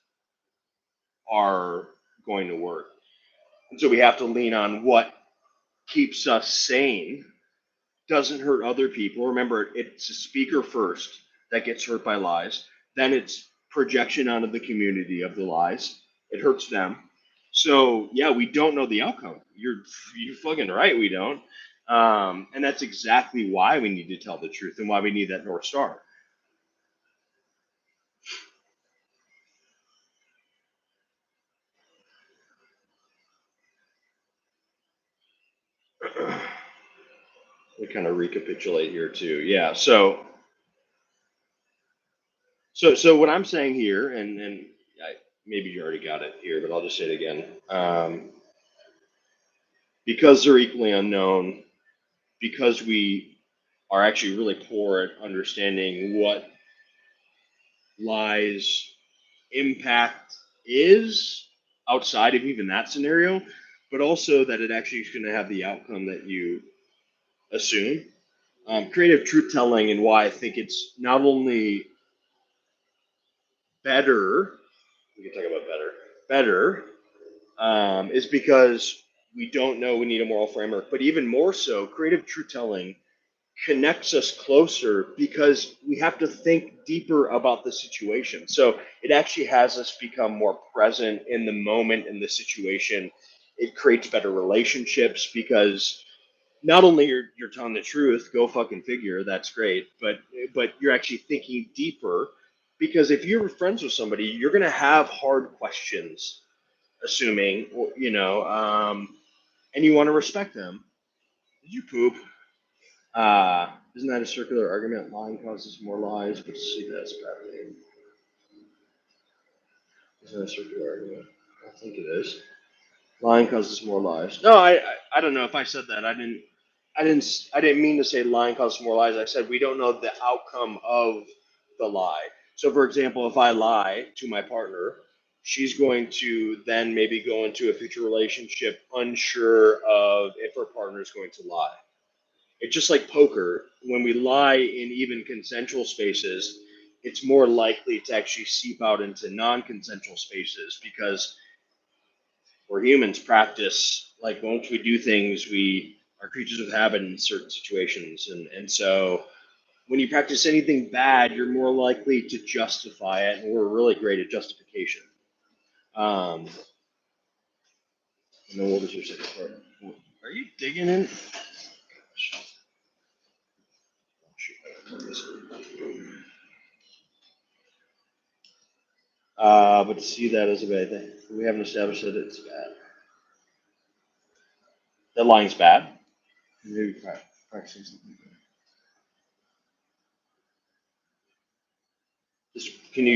S1: are going to work, and so we have to lean on what keeps us sane, doesn't hurt other people. Remember, it's a speaker first that gets hurt by lies. Then it's projection onto the community of the lies. It hurts them. So yeah, we don't know the outcome. You're fucking right. We don't. And that's exactly why we need to tell the truth and why we need that North Star. We kind of recapitulate here too. Yeah. So what I'm saying here, and maybe you already got it here, but I'll just say it again. Because they're equally unknown, because we are actually really poor at understanding what lies impact is outside of even that scenario, but also that it actually is going to have the outcome that you assume. Creative truth telling, and why I think it's not only better, we can talk about better, is because we don't know we need a moral framework, but even more so, creative truth telling connects us closer because we have to think deeper about the situation. So it actually has us become more present in the moment, in the situation. It creates better relationships because not only you're telling the truth, go fucking figure, that's great, but you're actually thinking deeper because if you're friends with somebody, you're gonna have hard questions, assuming and you want to respect them. Did you poop? Isn't that a circular argument? Lying causes more lies, but see that's a bad thing. Isn't that a circular argument? I think it is. Lying causes more lies. No, I don't know if I said that. I didn't mean to say lying causes more lies. I said we don't know the outcome of the lie. So, for example, if I lie to my partner, she's going to then maybe go into a future relationship unsure of if her partner is going to lie. It's just like poker. When we lie in even consensual spaces, it's more likely to actually seep out into non-consensual spaces because we're humans. Practice, like once we do things, we are creatures of habit in certain situations, and so when you practice anything bad, you're more likely to justify it, and we're really great at justification. Um, and then what was your second part? Are you digging in? But to see that as a bad thing, we haven't established that it's bad. That lying's bad. Maybe practicing something good. Just can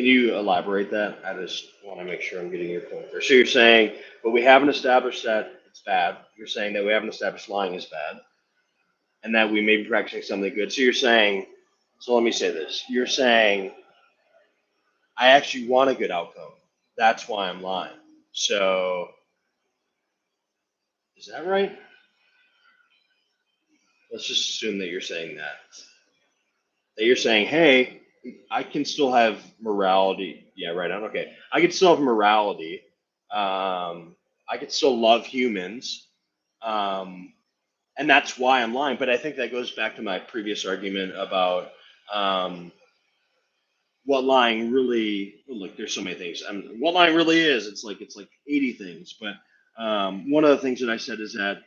S1: you elaborate that? I just want to make sure I'm getting your point there. So you're saying, but we haven't established that it's bad. You're saying that we haven't established lying is bad, and that we may be practicing something good. So you're saying, so let me say this. You're saying I actually want a good outcome. That's why I'm lying. So is that right? Let's just assume that you're saying that. That you're saying, hey, I can still have morality. Yeah, right on. Okay, I can still have morality. I can still love humans, um, and that's why I'm lying. But I think that goes back to my previous argument about what lying really. Look, there's so many things. What lying really is. It's like 80 things. But one of the things that I said is that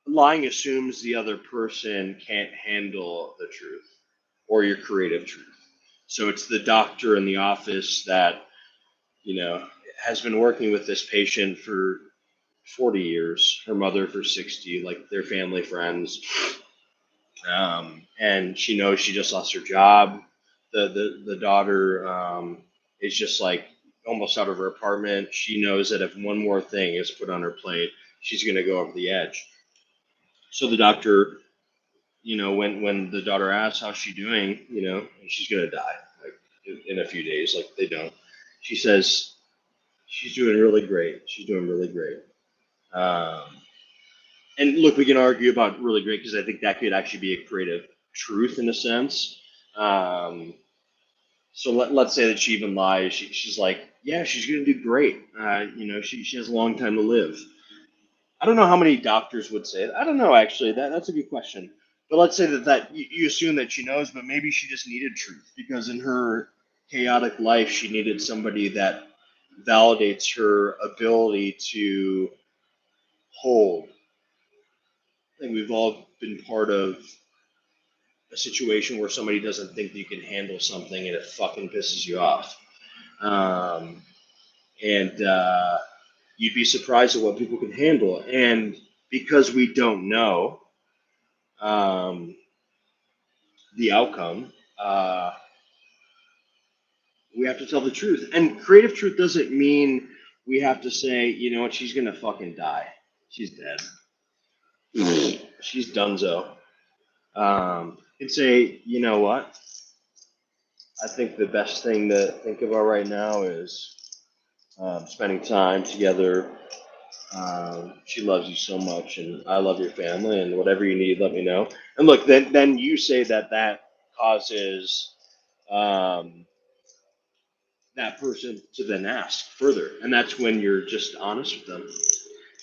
S1: lying assumes the other person can't handle the truth or your creative truth. So it's the doctor in the office that, has been working with this patient for 40 years, her mother for 60, like their family friends. And she knows she just lost her job. The daughter is just like almost out of her apartment. She knows that if one more thing is put on her plate, she's going to go over the edge. So the doctor, when the daughter asks how's she doing, and she's gonna die. in a few days, like they don't. She says she's doing really great. She's doing really great. Um, and look, we can argue about really great because I think that could actually be a creative truth in a sense. Um, so let's say that she even lies. She's like, yeah, she's going to do great. She has a long time to live. I don't know how many doctors would say that. I don't know, actually. That's a good question. But let's say that you assume that she knows, but maybe she just needed truth because in her chaotic life, she needed somebody that validates her ability to hold. I think we've all been part of a situation where somebody doesn't think that you can handle something and it fucking pisses you off. Um, and you'd be surprised at what people can handle. And because we don't know um, the outcome, we have to tell the truth. And creative truth doesn't mean we have to say, you know what, she's gonna fucking die. She's dead. She's donezo. And say, you know what? I think the best thing to think about right now is spending time together. She loves you so much, and I love your family, and whatever you need, let me know. And look, then you say that causes um, that person to then ask further, and that's when you're just honest with them.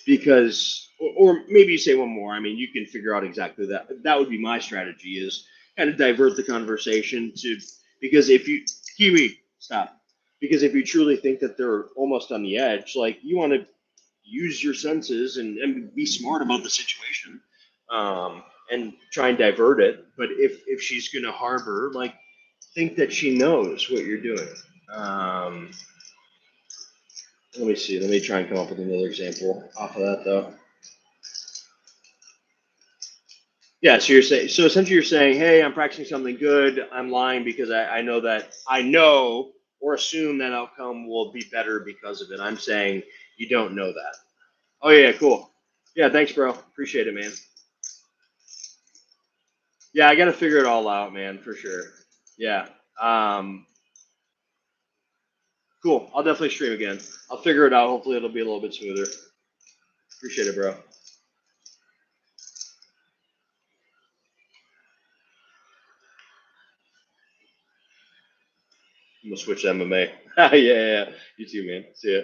S1: Because, or maybe you say one more. I mean, you can figure out exactly that. That would be my strategy: is kind of divert the conversation to because if you Kiwi, stop. Because if you truly think that they're almost on the edge, like you want to use your senses and be smart about the situation and try and divert it. But if she's going to harbor, like, think that she knows what you're doing. Um, Let me see. Let me try and come up with another example off of that, though. Yeah, so you're saying, so essentially you're saying, hey, I'm practicing something good. I'm lying because I know that I know or assume that outcome will be better because of it. I'm saying you don't know that. Oh yeah, cool. Yeah, thanks, bro. Appreciate it, man. Yeah, I got to figure it all out, man, for sure. Yeah. Um, cool. I'll definitely stream again. I'll figure it out. Hopefully, it'll be a little bit smoother. Appreciate it, bro. I'm gonna switch to MMA. Yeah, yeah. You too, man. See ya.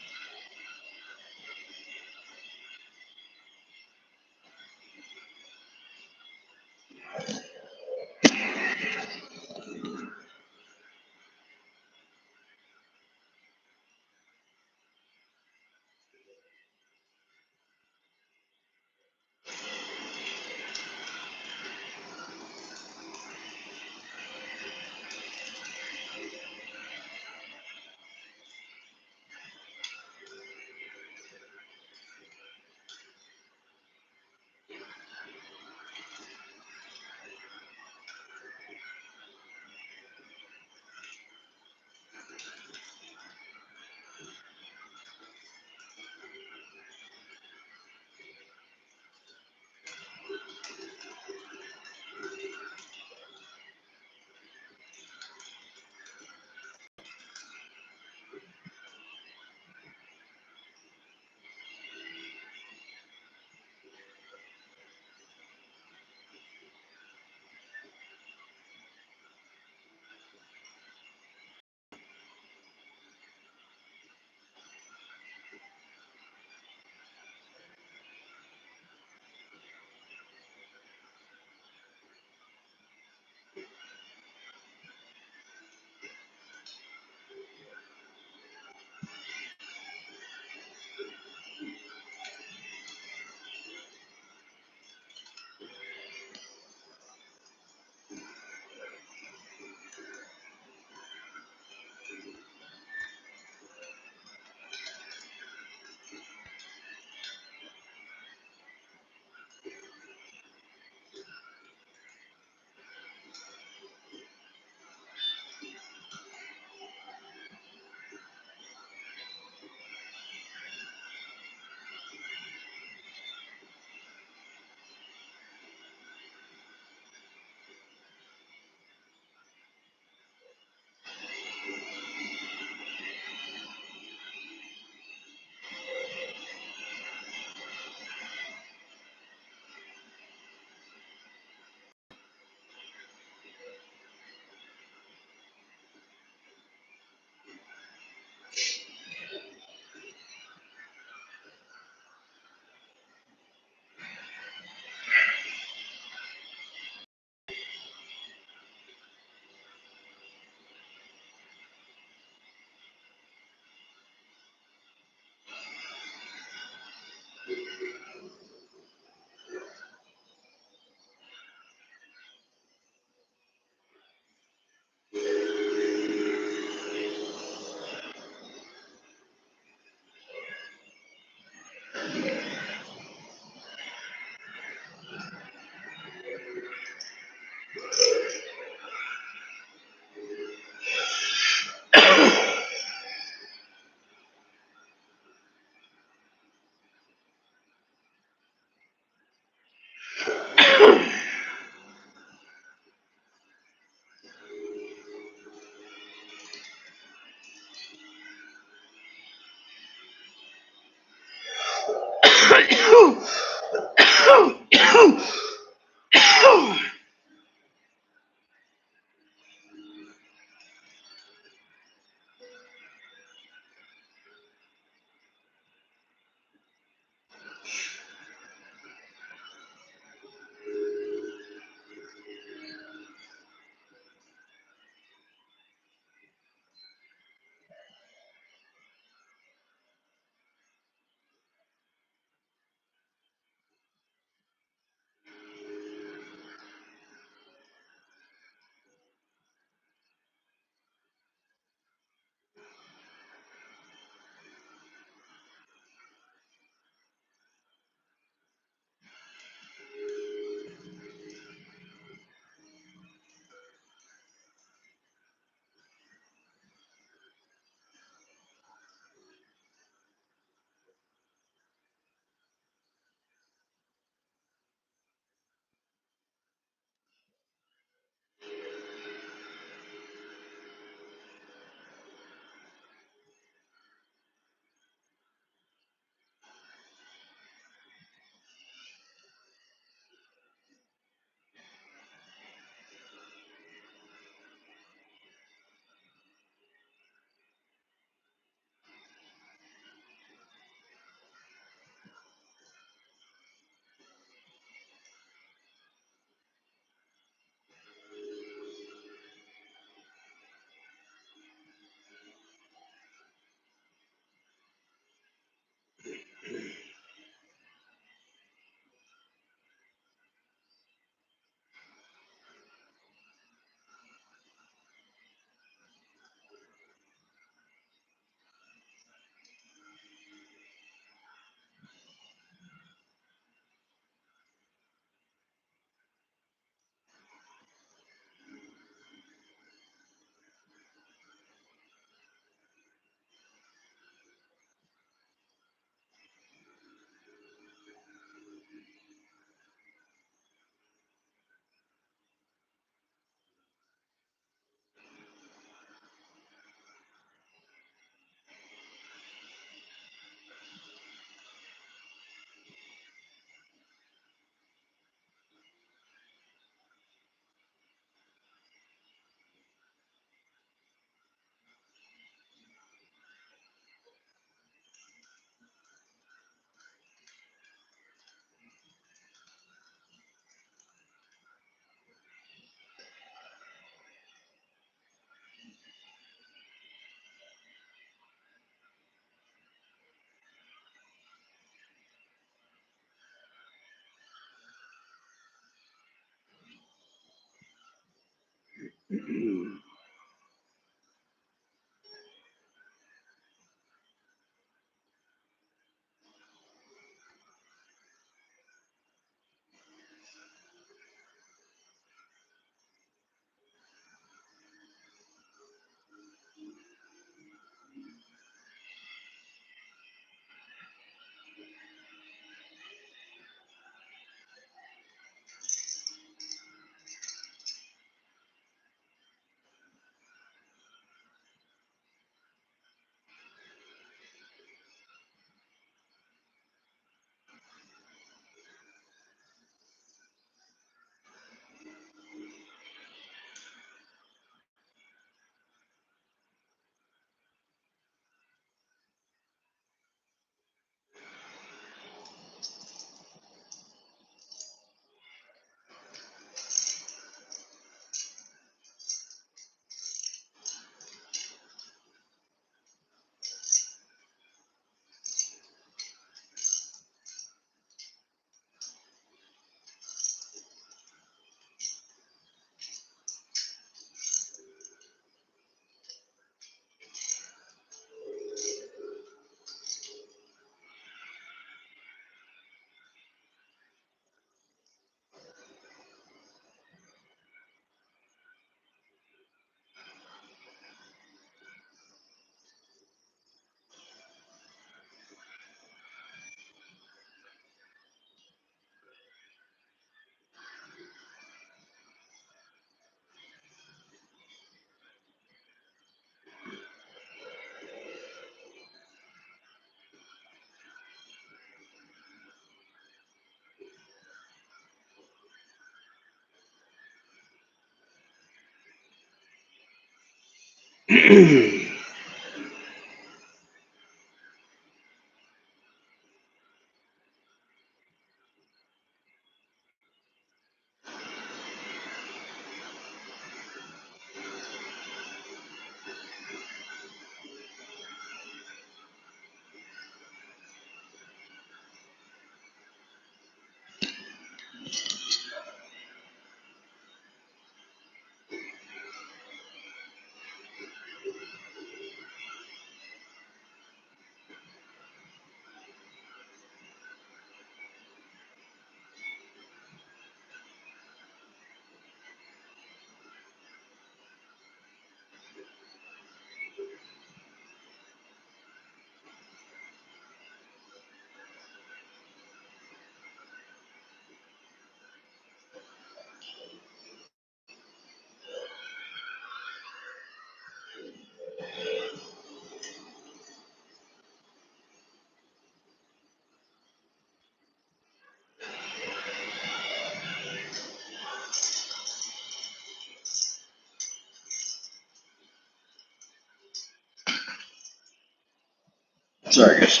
S1: Sorry, guys.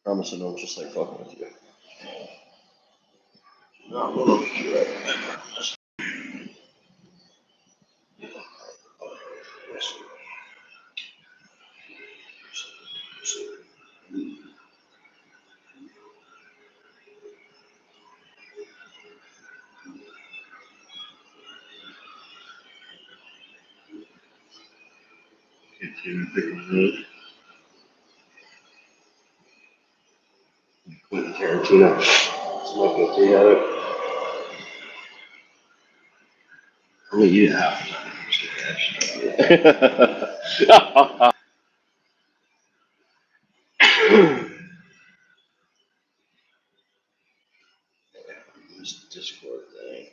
S1: Promise I don't just like fucking with you. No, we'll look at you right. Quentin Tarantino. Smoking a three out of it. I'm gonna eat it half the time. This Discord thing.